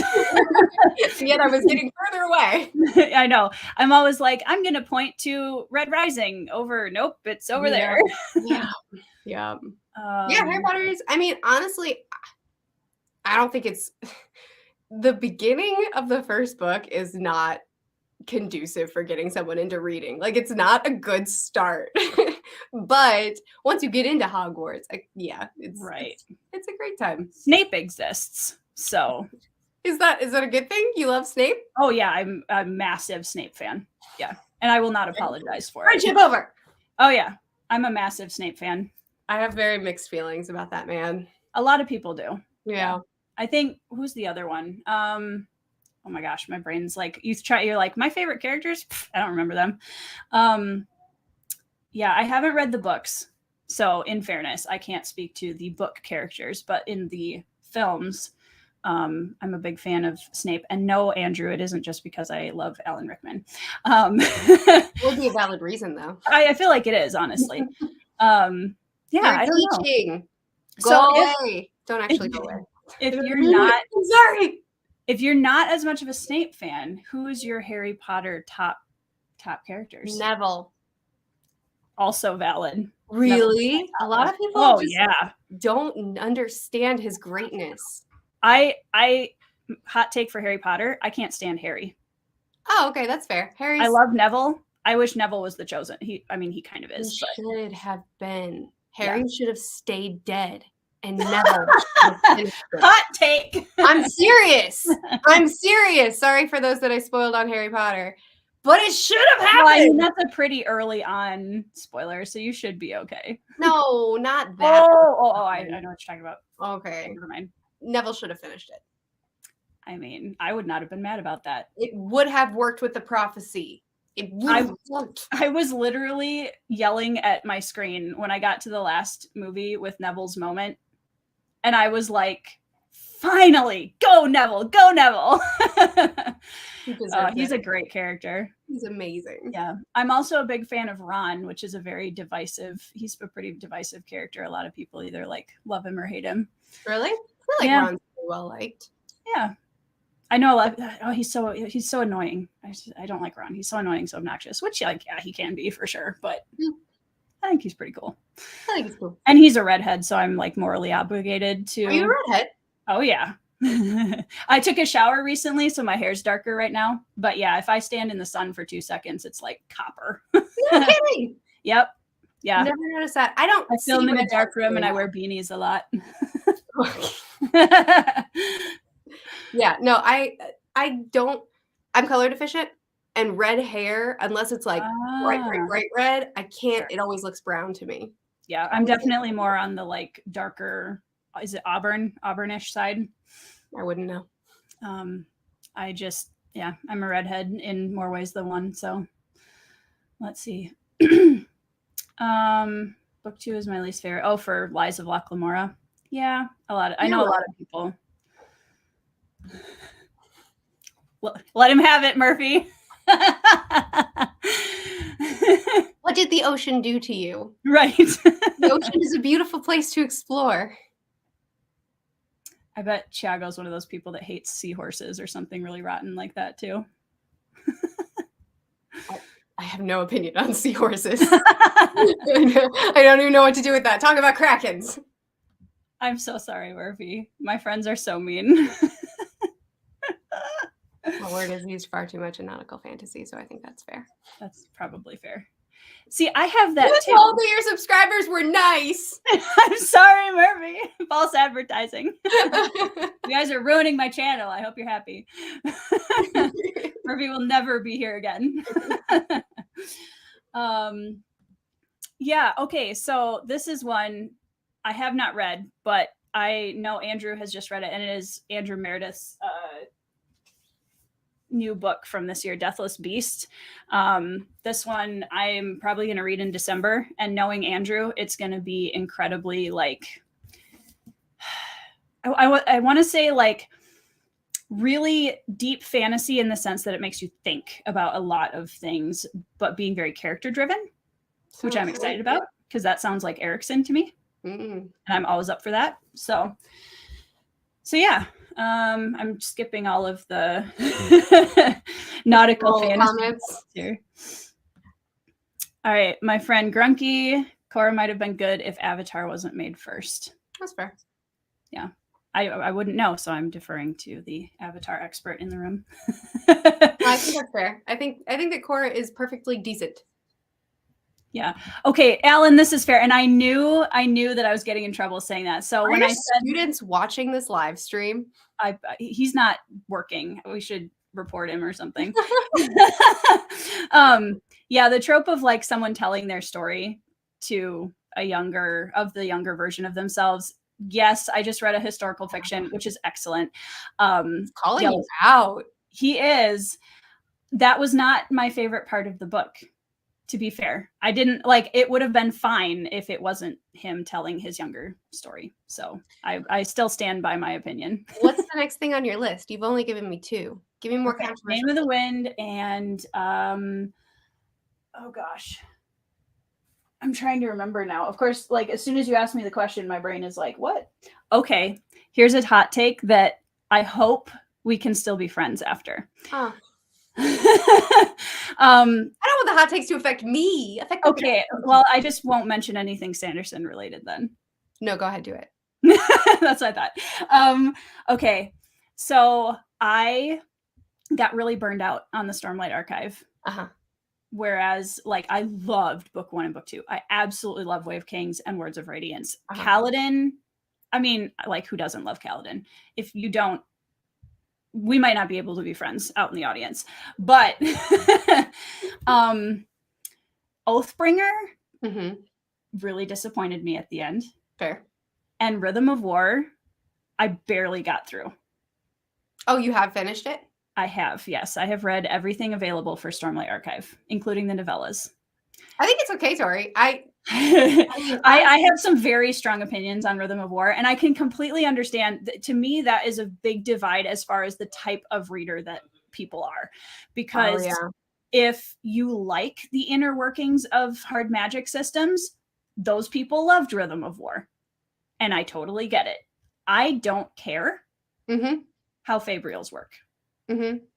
Yet I was getting further away. I know. I'm always like, I'm going to point to Red Rising over. Nope, it's over there. Yeah. Harry Potter is, I mean, honestly, I don't think it's the beginning of the first book is not conducive for getting someone into reading. Like, it's not a good start. But once you get into Hogwarts, it's a great time. Snape exists, so is that a good thing? You love Snape? Oh yeah, I'm a massive Snape fan. Yeah, and I will not apologize for it. Friendship over. Oh yeah, I'm a massive Snape fan. I have very mixed feelings about that man. A lot of people do. Yeah. I think who's the other one? Oh my gosh, my brain's like you're like my favorite characters. I don't remember them. Yeah, I haven't read the books. So in fairness, I can't speak to the book characters, but in the films, I'm a big fan of Snape. And no, Andrew, it isn't just because I love Alan Rickman. Would be a valid reason though. I feel like it is, honestly. I don't know. Go away. Don't actually go away. If you're not, I'm sorry. If you're not as much of a Snape fan, who is your Harry Potter top characters? Neville. Also valid. Really? A lot of people don't understand his greatness. I hot take for Harry Potter. I can't stand Harry. Oh, okay, that's fair. I love Neville. I wish Neville was the chosen. He kind of is. He should have been. Harry should have stayed dead. And Neville. Hot take. I'm serious. Sorry for those that I spoiled on Harry Potter. But it should have happened. Well, I mean, that's a pretty early on spoiler, so you should be okay. No, not that. I know what you're talking about. Okay. Never mind. Neville should have finished it. I mean, I would not have been mad about that. It would have worked with the prophecy. I was literally yelling at my screen when I got to the last movie with Neville's moment. And I was like, Finally, go Neville, go Neville. He's It. a great character. He's amazing. Yeah. I'm also a big fan of Ron, which is a very divisive, he's a pretty divisive character. A lot of people either like love him or hate him. Really? I feel like Ron's really well liked. Yeah. I know a lot. He's so annoying. I don't like Ron. He's so annoying, so obnoxious, which like, yeah, he can be for sure, but I think he's pretty cool. I think he's cool. And he's a redhead, so I'm like morally obligated to. Are you a redhead? Oh yeah. I took a shower recently, so my hair's darker right now. But yeah, if I stand in the sun for 2 seconds, it's like copper. No kidding. Yep. Yeah. Never noticed that. I film in a dark room and I wear beanies a lot. Yeah, no, I don't. I'm color deficient, and red hair, unless it's like bright red, I can't. It always looks brown to me. Yeah, I'm definitely more on the like darker. Is it auburnish side? I wouldn't know. I'm a redhead in more ways than one. So let's see. Book 2 is my least favorite. Oh, for Lies of Loch Lamora. Yeah, I know a lot of people. Let him have it, Merphy. What did the ocean do to you? Right. The ocean is a beautiful place to explore. I bet Thiago's one of those people that hates seahorses or something really rotten like that too. I have no opinion on seahorses. I don't even know what to do with that. Talk about krakens. I'm so sorry, Murphy. My friends are so mean. The word is used far too much in nautical fantasy, so I think that's fair. That's probably fair. See, I have that too. You told me your subscribers were nice. I'm sorry, Murphy. False advertising. You guys are ruining my channel. I hope you're happy. Murphy will never be here again. Yeah, okay. So this is one I have not read, but I know Andrew has just read it, and it is Andrew Meredith's new book from this year, Deathless Beast. This one I'm probably going to read in December, and knowing Andrew, it's going to be incredibly like, I want to say like really deep fantasy in the sense that it makes you think about a lot of things, but being very character driven, which I'm excited about because that sounds like Erickson to me. And I'm always up for that. So yeah. I'm skipping all of the nautical fantasy comments here. All right, my friend Grunky, Korra might have been good if Avatar wasn't made first. That's fair. Yeah, I wouldn't know, so I'm deferring to the Avatar expert in the room. I think that's fair. I think that Korra is perfectly decent. Yeah. Okay, Alan, this is fair. And I knew that I was getting in trouble saying that. So when I said students watching this live stream, he's not working. We should report him or something. Yeah, the trope of like someone telling their story to the younger version of themselves. Yes, I just read a historical fiction, which is excellent. Calling you out. He is. That was not my favorite part of the book. To be fair, I didn't like it. Would have been fine if it wasn't him telling his younger story. So I still stand by my opinion. What's the next thing on your list? You've only given me 2. Give me more controversial. Name of the Wind and oh gosh, I'm trying to remember now. Of course, like as soon as you ask me the question, my brain is like, what? Okay, here's a hot take that I hope we can still be friends after. Oh. I don't want the hot takes to affect me. Okay, well, I just won't mention anything Sanderson related then. No, go ahead, do it. That's what I thought. Okay, so I got really burned out on the Stormlight Archive. Whereas, like, I loved book 1 and book 2. I absolutely love Way of Kings and Words of Radiance. Kaladin, I mean, like, who doesn't love Kaladin? If you don't, we might not be able to be friends out in the audience, but Oathbringer really disappointed me at the end. Fair. And Rhythm of War, I barely got through. Oh, you have finished it? I have, yes. I have read everything available for Stormlight Archive, including the novellas. I think it's okay, Tori. I have some very strong opinions on Rhythm of War, and I can completely understand. To me, that is a big divide as far as the type of reader that people are, because if you like the inner workings of hard magic systems, those people loved Rhythm of War, and I totally get it. I don't care how Fabrials work.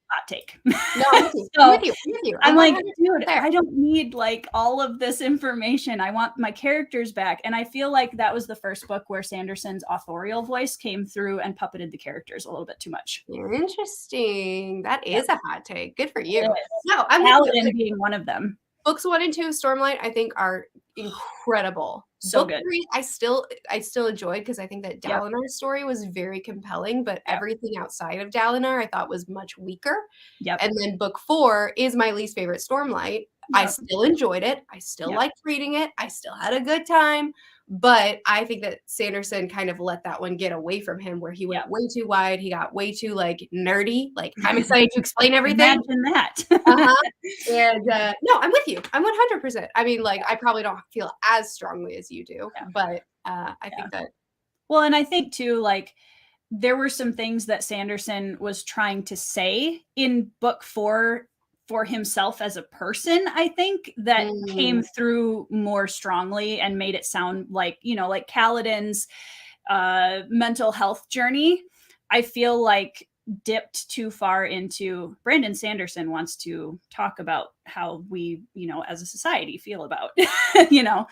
Hot take. No, I'm with you. I'm with you. I'm with you. I'm like, dude, I don't need like all of this information. I want my characters back. And I feel like that was the first book where Sanderson's authorial voice came through and puppeted the characters a little bit too much. Interesting. That is a hot take. Good for you. No, I'm Paladin being one of them. Books 1 and 2 Stormlight, I think, are incredible. So Book good. 3, I still enjoyed, because I think that Dalinar's story was very compelling, but everything outside of Dalinar I thought was much weaker. And then book 4 is my least favorite Stormlight. I still enjoyed it. I still liked reading it. I still had a good time. But I think that Sanderson kind of let that one get away from him, where he went way too wide. He got way too like nerdy. Like, I'm excited to explain everything. Imagine that. And no, I'm with you. I'm 100%. I mean, like, I probably don't feel as strongly as you do, but I think that. Well, and I think too, like, there were some things that Sanderson was trying to say in book 4 for himself as a person, I think, that came through more strongly and made it sound like, you know, like Kaladin's mental health journey, I feel like dipped too far into. Brandon Sanderson wants to talk about how we, you know, as a society feel about, you know,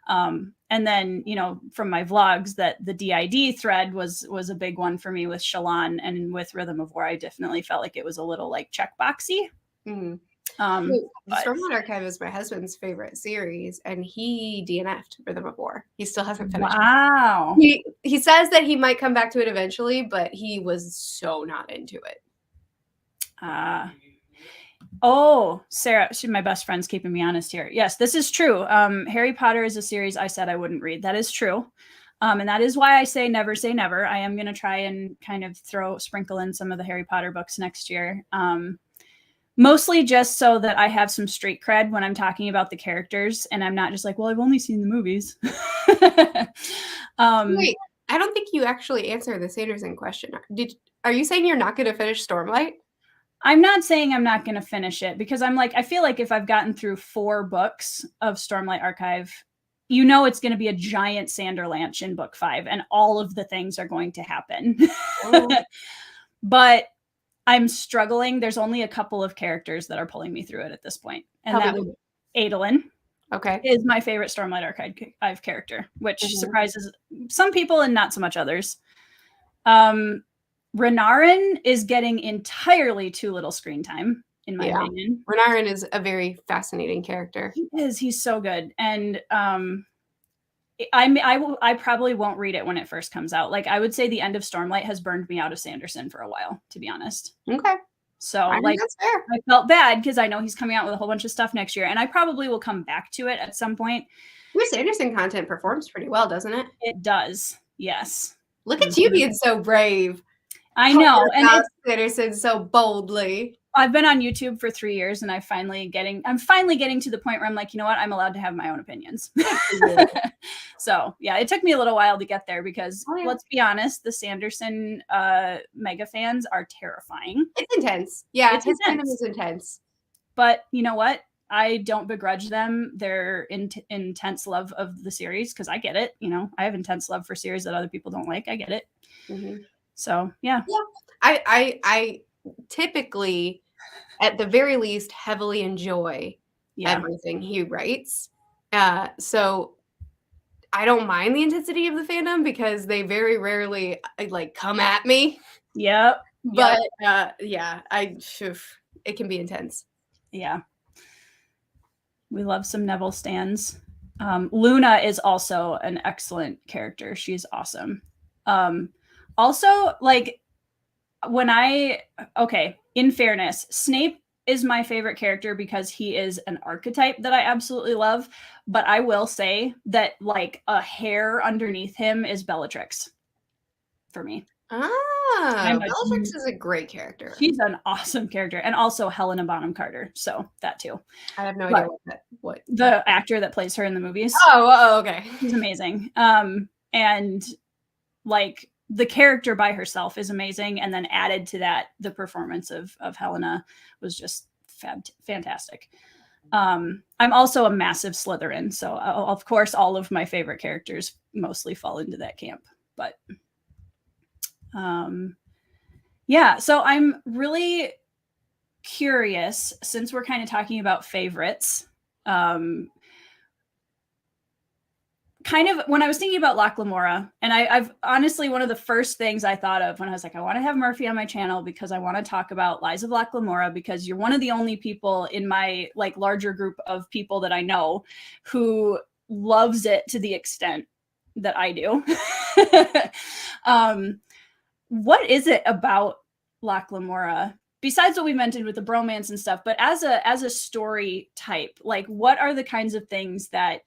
and then, you know, from my vlogs, that the DID thread was a big one for me with Shallan, and with Rhythm of War, I definitely felt like it was a little like checkboxy. The Stormlight Archive is my husband's favorite series, and he DNF'd Rhythm of War. He still hasn't finished. Wow. He says that he might come back to it eventually, but he was so not into it. Oh, Sarah, my best friend's keeping me honest here. Yes, this is true. Harry Potter is a series I said I wouldn't read. That is true. And that is why I say never say never. I am going to try and kind of sprinkle in some of the Harry Potter books next year. Mostly just so that I have some street cred when I'm talking about the characters, and I'm not just like, well, I've only seen the movies. Wait, I don't think you actually answered the Sanderson question. Are you saying you're not going to finish Stormlight? I'm not saying I'm not going to finish it, because I'm like, I feel like if I've gotten through 4 books of Stormlight Archive, you know, it's going to be a giant Sanderlanche in book 5, and all of the things are going to happen. But I'm struggling. There's only a couple of characters that are pulling me through it at this point. And that would Adolin. Okay. Is my favorite Stormlight Archive character, which surprises some people and not so much others. Renarin is getting entirely too little screen time, in my opinion. Renarin is a very fascinating character. He is. He's so good. And I probably won't read it when it first comes out. Like, I would say the end of Stormlight has burned me out of Sanderson for a while, to be honest. Okay. So like, that's fair. I felt bad because I know he's coming out with a whole bunch of stuff next year, and I probably will come back to it at some point. Your Sanderson content performs pretty well, doesn't it? It does. Yes. Look at you being so brave. I know. And Sanderson so boldly. I've been on YouTube for 3 years, and I'm finally getting to the point where I'm like, you know what? I'm allowed to have my own opinions. So yeah, it took me a little while to get there, because let's be honest, the Sanderson mega fans are terrifying. It's intense. Yeah, his fandom is intense. But you know what? I don't begrudge them their intense love of the series, because I get it. You know, I have intense love for series that other people don't like. I get it. So yeah. I typically, at the very least, heavily enjoy everything he writes. So I don't mind the intensity of the fandom, because they very rarely like come at me. Yep. But it can be intense. Yeah. We love some Neville stans. Luna is also an excellent character. She's awesome. Also, like, in fairness, Snape is my favorite character because he is an archetype that I absolutely love. But I will say that, like, a hair underneath him is Bellatrix for me. Ah, I'm a Bellatrix is a great character. She's an awesome character, and also Helena Bonham Carter, so that too. I have no But idea what the actor that plays her in the movies. Oh, okay. She's amazing. And like the character by herself is amazing, and then added to that, the performance of Helena was just fantastic. I'm also a massive Slytherin, so of course all of my favorite characters mostly fall into that camp. But yeah, so I'm really curious, since we're kind of talking about favorites, kind of when I was thinking about Locke Lamora, and I've honestly, one of the first things I thought of when I was like, I want to have Merphy on my channel because I want to talk about Lies of Locke Lamora, because you're one of the only people in my like larger group of people that I know who loves it to the extent that I do. What is it about Locke Lamora, besides what we mentioned with the bromance and stuff, but as a story type, like what are the kinds of things that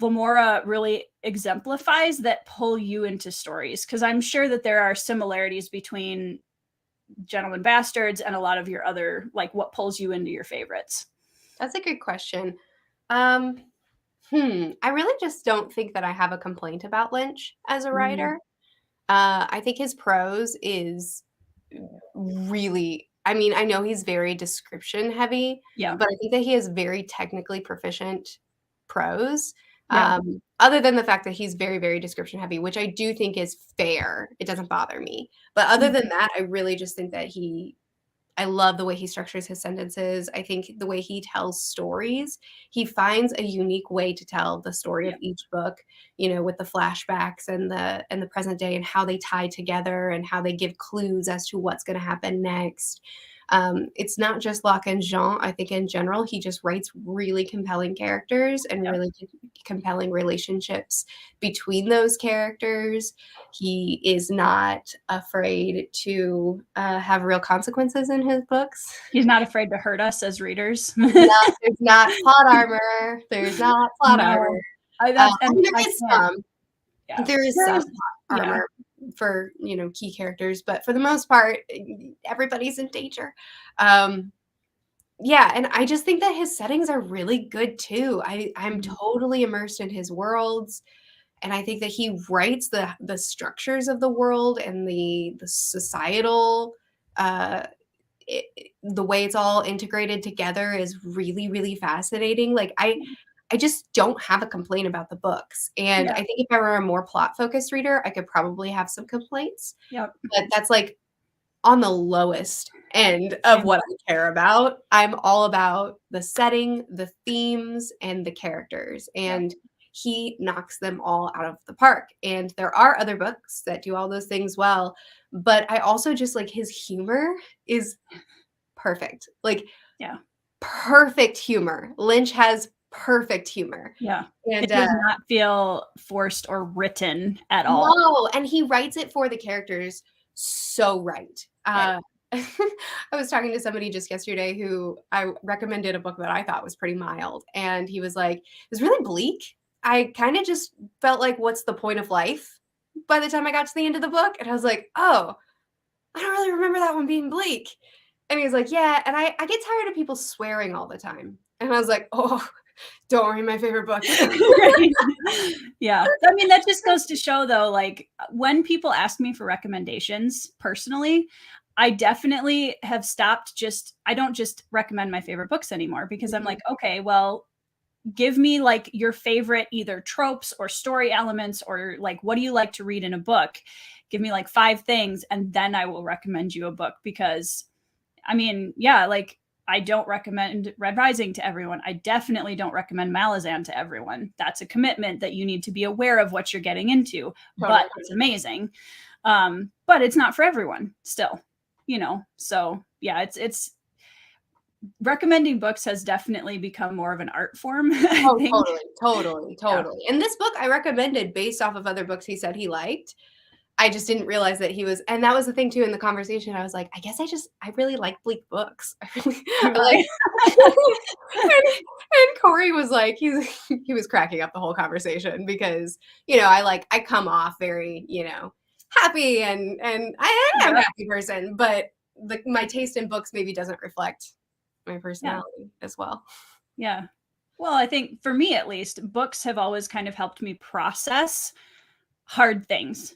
Lamora really exemplifies that pull you into stories? Because I'm sure that there are similarities between Gentlemen Bastards and a lot of your other, like what pulls you into your favorites. That's a good question. I really just don't think that I have a complaint about Lynch as a writer. I think his prose is really, I mean, I know he's very description heavy, Yeah. but I think that he has very technically proficient prose. Yeah. Other than the fact that he's very, very description heavy, which I do think is fair. It doesn't bother me. But other than that, I really just think that I love the way he structures his sentences. I think the way he tells stories, he finds a unique way to tell the story of each book, you know, with the flashbacks and the present day and how they tie together and how they give clues as to what's going to happen next. It's not just Locke and Jean. I think in general, he just writes really compelling characters and really compelling relationships between those characters. He is not afraid to have real consequences in his books. He's not afraid to hurt us as readers. There's not plot armor. There's not plot armor. There is some plot armor for, you know, key characters, but for the most part, everybody's in danger. Yeah, and I just think that his settings are really good too. I'm totally immersed in his worlds, and I think that he writes the structures of the world and the societal the way it's all integrated together is really, really fascinating. Like I just don't have a complaint about the books. And I think if I were a more plot-focused reader, I could probably have some complaints. Yep. But that's like on the lowest end of what I care about. I'm all about the setting, the themes, and the characters. And he knocks them all out of the park. And there are other books that do all those things well. But I also just like his humor is perfect. Like, perfect humor. Lynch has perfect humor. Yeah. And it does not feel forced or written at all. No, and he writes it for the characters so right. I was talking to somebody just yesterday who I recommended a book that I thought was pretty mild. And he was like, it was really bleak. I kind of just felt like, what's the point of life by the time I got to the end of the book? And I was like, oh, I don't really remember that one being bleak. And he was like, yeah, and I get tired of people swearing all the time. And I was like, oh, don't worry, my favorite book. Yeah. I mean, that just goes to show though, like when people ask me for recommendations personally, I definitely have stopped I don't just recommend my favorite books anymore, because I'm like, okay, well, give me like your favorite either tropes or story elements, or like, what do you like to read in a book? Give me like 5 things, and then I will recommend you a book. Because I mean, like I don't recommend Red Rising to everyone. I definitely don't recommend Malazan to everyone. That's a commitment that you need to be aware of what you're getting into. Totally. But it's amazing. But it's not for everyone still, you know? So yeah, it's recommending books has definitely become more of an art form. Totally. Yeah. And this book I recommended based off of other books he said he liked. I just didn't realize that he was, and that was the thing too in the conversation. I was like, I guess I really like bleak books. And Corey was like, he was cracking up the whole conversation because, you know, I come off very, you know, happy and I am a happy person, but my taste in books maybe doesn't reflect my personality as well. Yeah. Well, I think for me, at least, books have always kind of helped me process hard things.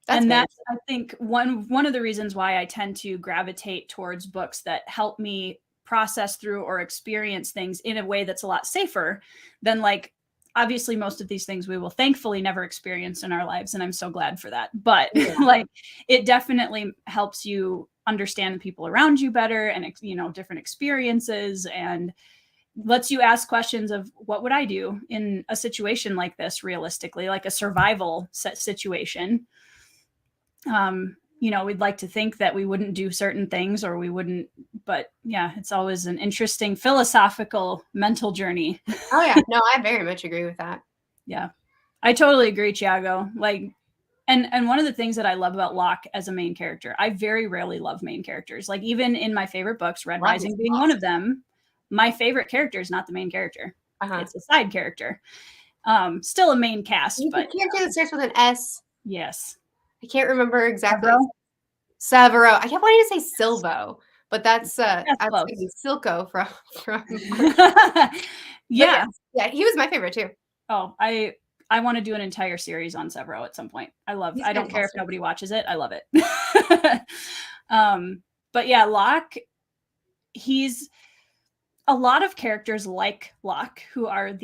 That's, I think, one of the reasons why I tend to gravitate towards books that help me process through or experience things in a way that's a lot safer than, like, obviously most of these things we will thankfully never experience in our lives, and I'm so glad for that. But like, it definitely helps you understand the people around you better, and different experiences, and lets you ask questions of what would I do in a situation like this, realistically, like a survival situation. We'd like to think that we wouldn't do certain things, or we wouldn't, but yeah, it's always an interesting philosophical mental journey. Oh yeah, no, I very much agree with that. Yeah, I totally agree, Thiago. Like, and one of the things that I love about Locke as a main character, I very rarely love main characters. Like, even in my favorite books, Red Rising being one of them, my favorite character is not the main character. It's a side character. Still a main cast, but the character that starts with an S. Yes. I can't remember exactly. Severo. I kept wanting to say Silvo, but that's Silco from yeah, he was my favorite too. Oh, I want to do an entire series on Severo at some point. I don't care if nobody watches it. I love it. But yeah, Locke, he's a lot of characters like Locke who are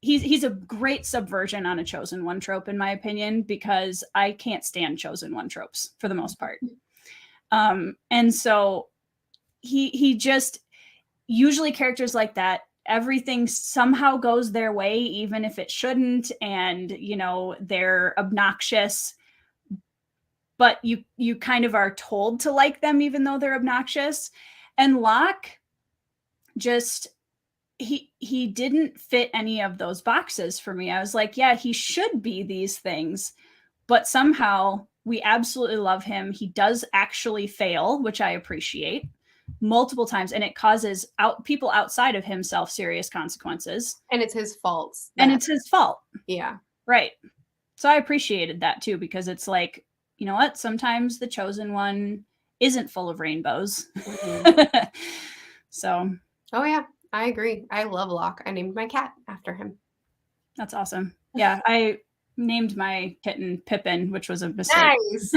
he's a great subversion on a chosen one trope, in my opinion, because I can't stand chosen one tropes for the most part. And so he just, usually characters like that, everything somehow goes their way, even if it shouldn't. And, they're obnoxious, but you kind of are told to like them, even though they're obnoxious. And Locke just, he didn't fit any of those boxes for me. I was like, yeah, he should be these things, but somehow we absolutely love him. He does actually fail, which I appreciate, multiple times, and it causes people outside of himself serious consequences. And it's his fault. It's his fault. Yeah. Right. So I appreciated that too, because it's like, you know what? Sometimes the chosen one isn't full of rainbows. Mm-hmm. So. Oh yeah, I agree. I love Locke. I named my cat after him. That's awesome. Yeah, I named my kitten Pippin, which was a mistake. Nice.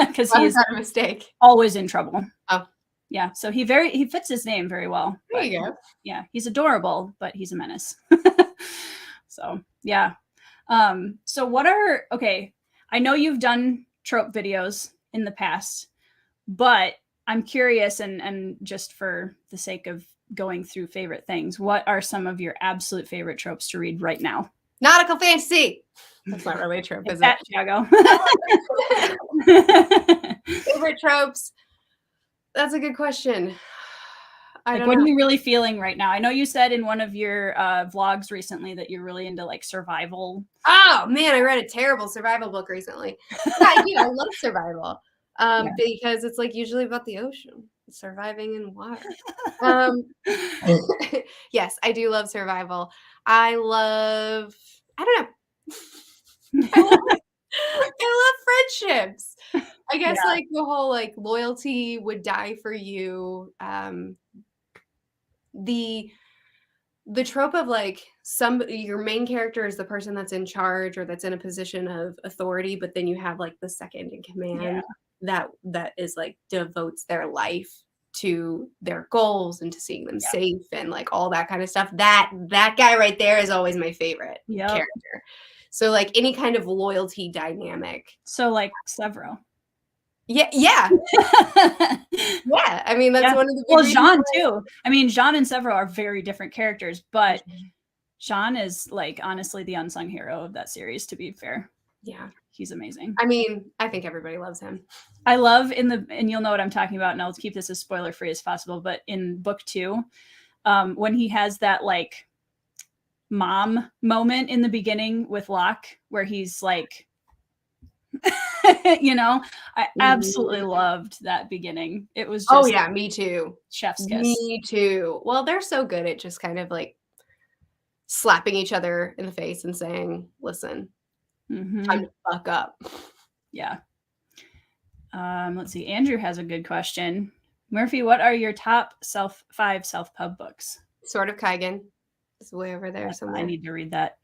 Because he's not a mistake. Always in trouble. Oh. Yeah, so he fits his name very well. There you go. Yeah, he's adorable, but he's a menace. So, yeah. So okay, I know you've done trope videos in the past, but I'm curious, and just for the sake of going through favorite things, what are some of your absolute favorite tropes to read right now? Nautical fantasy. That's not really a trope, is it? Thiago. Favorite tropes. That's a good question. What are you really feeling right now? I know you said in one of your vlogs recently that you're really into like survival. Oh man, I read a terrible survival book recently. Yeah, I love survival. Because it's like usually about the ocean, surviving in water. Yes, I do love survival. I don't know. I love friendships. I guess like the whole like loyalty would die for you. The trope of like your main character is the person that's in charge or that's in a position of authority, but then you have like the second in command that is like devotes their life to their goals and to seeing them safe and like all that kind of stuff. That guy right there is always my favorite character. So like any kind of loyalty dynamic. So like Severo. Yeah. Yeah. I mean, that's one of the big Jean too. I mean, Jean and Severo are very different characters, but Jean is like honestly the unsung hero of that series, to be fair. Yeah. He's amazing. I mean, I think everybody loves him. I love and you'll know what I'm talking about, and I'll keep this as spoiler free as possible, but in book 2, when he has that like mom moment in the beginning with Locke, where he's like, I absolutely loved that beginning. It was just, oh yeah, me too. Chef's kiss. Me too. Well, they're so good at just kind of like slapping each other in the face and saying, listen, time to fuck up. Yeah. Let's see. Andrew has a good question. Merphy, what are your top 5 self-pub books? Sword of Kaigen. It's way over there somewhere. I need to read that.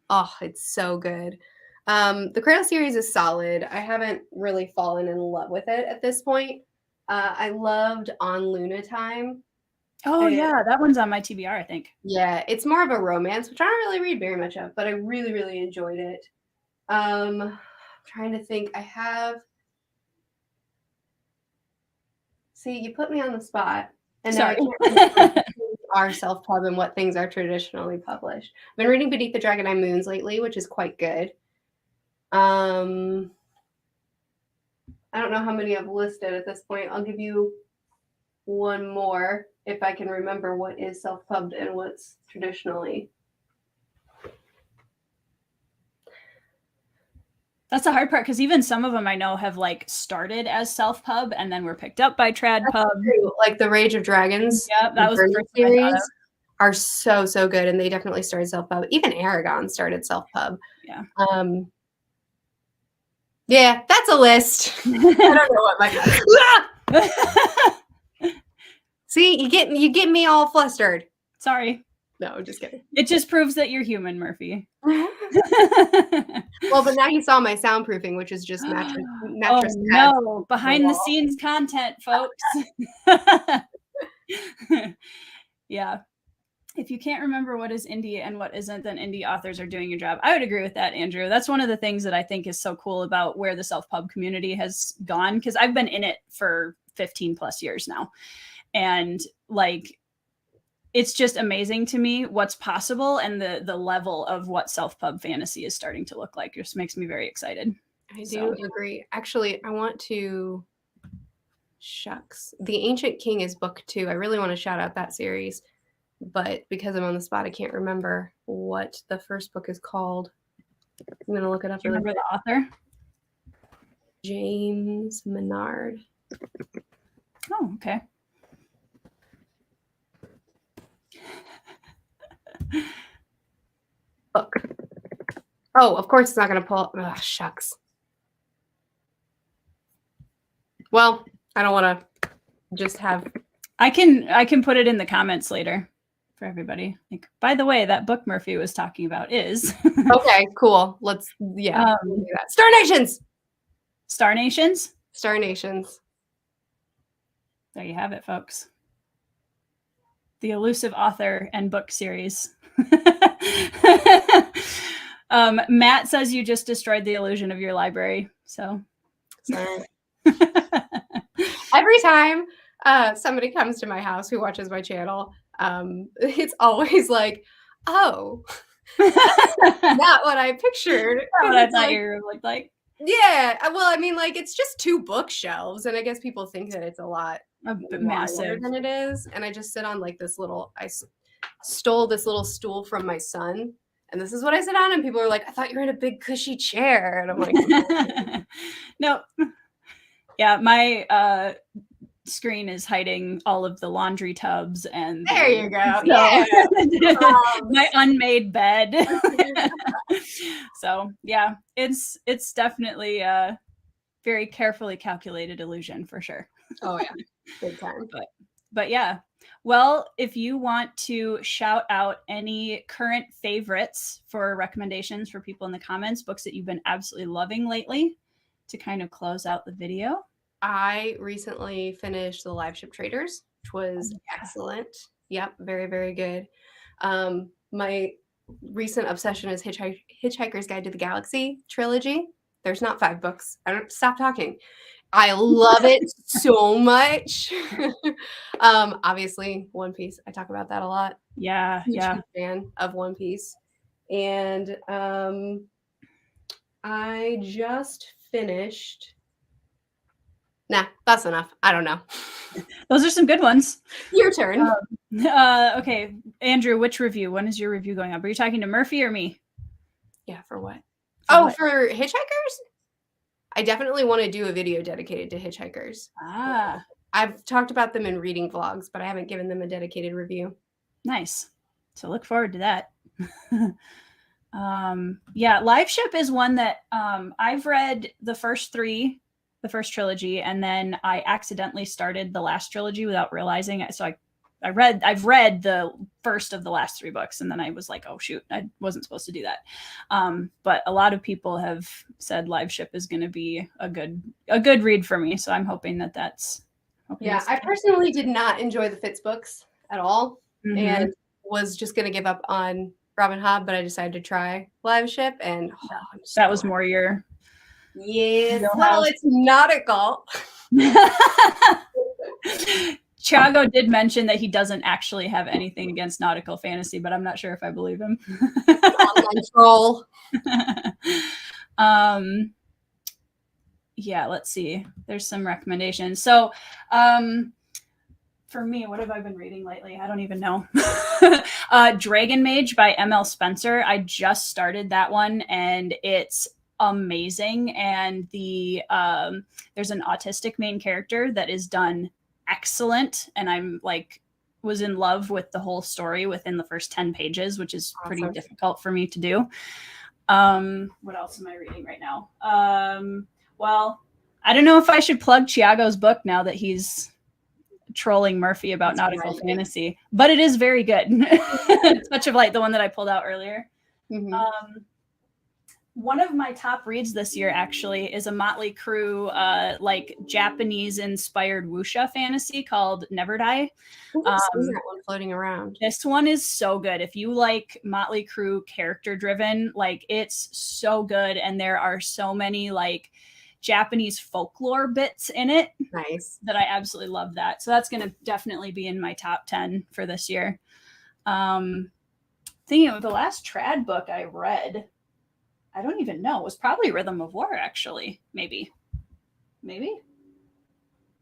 Oh, it's so good. The Cradle series is solid. I haven't really fallen in love with it at this point. I loved On Luna Time. Oh, yeah. That one's on my TBR, I think. Yeah, it's more of a romance, which I don't really read very much of, but I really, really enjoyed it. I'm trying to think. See, you put me on the spot. And Sorry. now I can't remember our self-pub and what things are traditionally published. I've been reading Beneath the Dragon Eye Moons lately, which is quite good. I don't know how many I've listed at this point. I'll give you one more if I can remember what is self-pubbed and what's traditionally. That's the hard part, because even some of them I know have like started as self-pub and then were picked up by trad pub. Like the Rage of Dragons. Yeah, that was the first series. Are so good, and they definitely started self-pub. Even Aragon started self-pub. Yeah. Yeah, that's a list. I don't know what my See, you get me all flustered. Sorry. No, I'm just kidding. It just proves that you're human, Merphy. Well, but now you saw my soundproofing, which is just mattress. Oh no! Behind the scenes content, folks. Yeah. If you can't remember what is indie and what isn't, then indie authors are doing your job. I would agree with that, Andrew. That's one of the things that I think is so cool about where the self-pub community has gone, because I've been in it for 15 plus years now. And like, it's just amazing to me what's possible, and the level of what self-pub fantasy is starting to look like. It just makes me very excited. I do agree. Actually, I want to... Shucks. The Ancient King is book 2. I really want to shout out that series. But because I'm on the spot, I can't remember what the first book is called. I'm going to look it up. Do you remember the author? James Menard. Oh, okay. Book. Oh, of course it's not going to pull. Oh, shucks. Well, I don't want to just have... I can put it in the comments later for everybody. Like, by the way, that book Merphy was talking about is... Okay, cool. Let's, yeah. Do that. Star Nations! Star Nations? Star Nations. There you have it, folks. The elusive author and book series. Matt says you just destroyed the illusion of your library. So... Sorry. Every time somebody comes to my house who watches my channel, it's always like, oh, not what I pictured. Not what I thought your room looked like. Yeah. Well, I mean, like, it's just 2 bookshelves, and I guess people think that it's a lot massive than it is. And I just sit on like this little, I stole this little stool from my son, and this is what I sit on, and people are like, I thought you were in a big cushy chair. And I'm like, no. Yeah, my screen is hiding all of the laundry tubs and there you go. So, yeah. My unmade bed. So yeah, it's definitely a very carefully calculated illusion for sure. Oh yeah, big time. But yeah. Well, if you want to shout out any current favorites for recommendations for people in the comments, books that you've been absolutely loving lately, to kind of close out the video. I recently finished The Live Ship Traders, which was excellent. Yep, very, very good. My recent obsession is Hitchhiker's Guide to the Galaxy trilogy. There's not 5 books. I don't stop talking. I love it so much. Obviously, One Piece. I talk about that a lot. Yeah, Huge fan of One Piece. And I just finished... Nah, that's enough. I don't know. Those are some good ones. Your turn. Okay, Andrew, which review? When is your review going up? Are you talking to Merphy or me? Yeah, for what? What? For Hitchhikers? I definitely want to do a video dedicated to Hitchhikers. I've talked about them in reading vlogs, but I haven't given them a dedicated review. Nice. So look forward to that. Yeah, Live Ship is one that I've read the first trilogy, and then I accidentally started the last trilogy without realizing it. So I've read the first of the last 3 books, and then I was like, oh shoot, I wasn't supposed to do that. But a lot of people have said Live Ship is going to be a good read for me. So I'm hoping that's. Yeah, I personally did not enjoy the Fitz books at all, and was just going to give up on Robin Hobb, but I decided to try Live Ship, and that was more your. Yes, well, it's nautical. Thiago did mention that he doesn't actually have anything against nautical fantasy, but I'm not sure if I believe him. Online troll. Yeah, let's see. There's some recommendations. So, for me, what have I been reading lately? I don't even know. Dragon Mage by M.L. Spencer. I just started that one, and it's amazing. And there's an autistic main character that is done excellent, and I'm like was in love with the whole story within the first 10 pages, which is pretty difficult for me to do. What else am I reading right now? Well, I don't know if I should plug Thiago's book now that he's trolling Merphy about nautical fantasy, but it is very good. It's much of like the one that I pulled out earlier. One of my top reads this year actually is a Motley Crew like Japanese inspired wuxia fantasy called Never Die. That one floating around. This one is so good. If you like Motley Crew character driven, like it's so good, and there are so many like Japanese folklore bits in it. Nice. That I absolutely love that. So that's going to definitely be in my top 10 for this year. Thinking of the last trad book I read, I don't even know. It was probably Rhythm of War, actually. Maybe.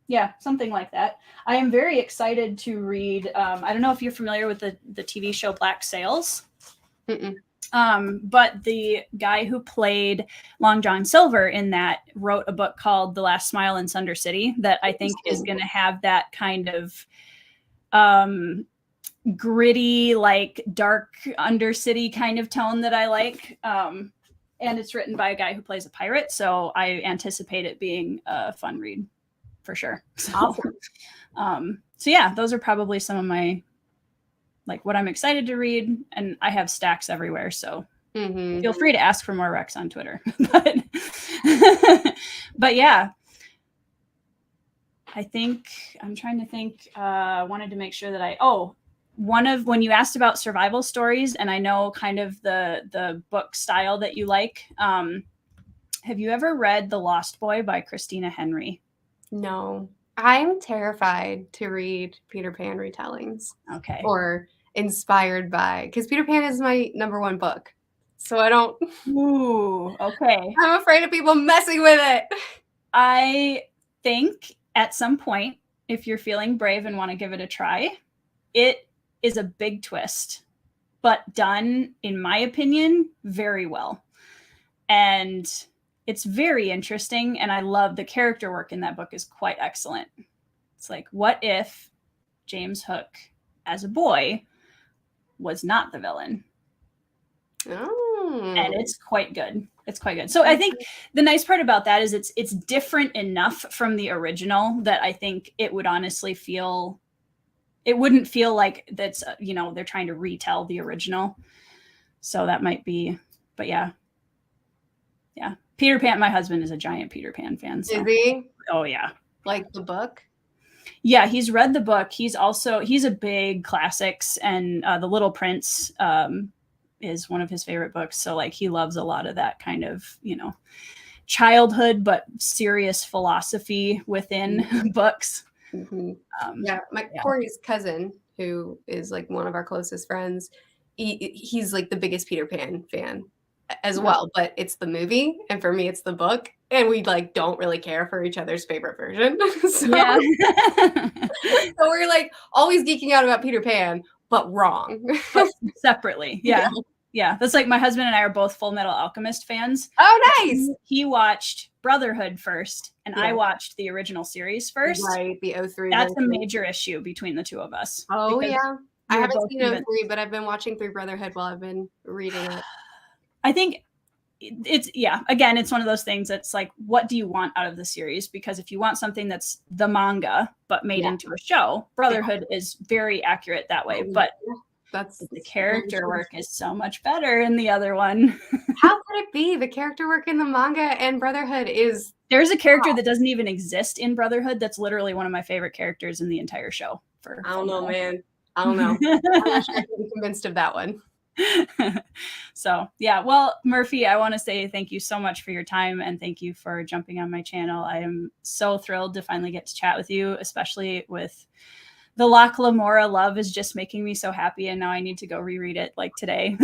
Yeah, something like that. I am very excited to read. I don't know if you're familiar with the TV show Black Sails. But the guy who played Long John Silver in that wrote a book called The Last Smile in Sunder City that I think is going to have that kind of gritty, like dark Undercity kind of tone that I like. And it's written by a guy who plays a pirate, so I anticipate it being a fun read for sure. So, so yeah, those are probably some of my like what I'm excited to read, and I have stacks everywhere. So feel free to ask for more recs on Twitter. But yeah, I think I'm trying to think. Wanted to make sure that when you asked about survival stories, and I know kind of the book style that you like. Have you ever read The Lost Boy by Christina Henry? No, I'm terrified to read Peter Pan retellings. Okay. Or inspired by, because Peter Pan is my #1 book. So I don't. Ooh, okay. I'm afraid of people messing with it. I think at some point, if you're feeling brave and want to give it a try, it is a big twist, but done, in my opinion, very well. And it's very interesting, and I love the character work in that book is quite excellent. It's like, what if James Hook, as a boy, was not the villain? Oh. And it's quite good. It's quite good. So I think the nice part about that is it's different enough from the original that I think it would honestly feel, it wouldn't feel like that's, they're trying to retell the original. So that might be, but yeah. Yeah. Peter Pan, my husband is a giant Peter Pan fan. So. Is he? Oh yeah. Like the book? Yeah, he's read the book. He's a big classics, and The Little Prince is one of his favorite books. So like he loves a lot of that kind of, childhood, but serious philosophy within books. Corey's cousin, who is like one of our closest friends, he's like the biggest Peter Pan fan as well, but it's the movie, and for me it's the book, and we like don't really care for each other's favorite version. So we're like always geeking out about Peter Pan, but wrong. But separately. Yeah. That's like my husband and I are both Full Metal Alchemist fans. Oh, nice. He watched Brotherhood first, and I watched the original series first. Right, the 03. That's a major issue between the two of us. Oh, yeah. I haven't seen 03, but I've been watching through Brotherhood while I've been reading it. I think it's, yeah, again, it's one of those things that's like, what do you want out of the series? Because if you want something that's the manga but made into a show, Brotherhood is very accurate that way. But that's the character work is so much better in the other one. How could it be? The character work in the manga and Brotherhood is... There's a character that doesn't even exist in Brotherhood that's literally one of my favorite characters in the entire show. I don't know, man. I don't know. I'm not sure I can be convinced of that one. So yeah, well, Merphy, I want to say thank you so much for your time, and thank you for jumping on my channel. I am so thrilled to finally get to chat with you, especially with the Loch Lamora love is just making me so happy, and now I need to go reread it like today.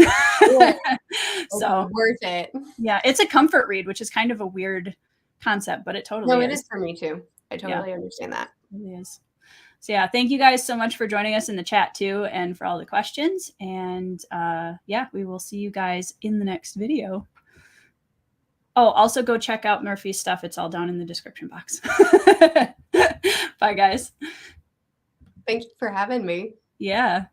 So worth it. Yeah, it's a comfort read, which is kind of a weird concept, but it totally is. It is for me too. I totally understand that. It really is. So yeah, thank you guys so much for joining us in the chat too, and for all the questions. And yeah, we will see you guys in the next video. Oh, also go check out Merphy's stuff. It's all down in the description box. Bye, guys. Thank you for having me. Yeah.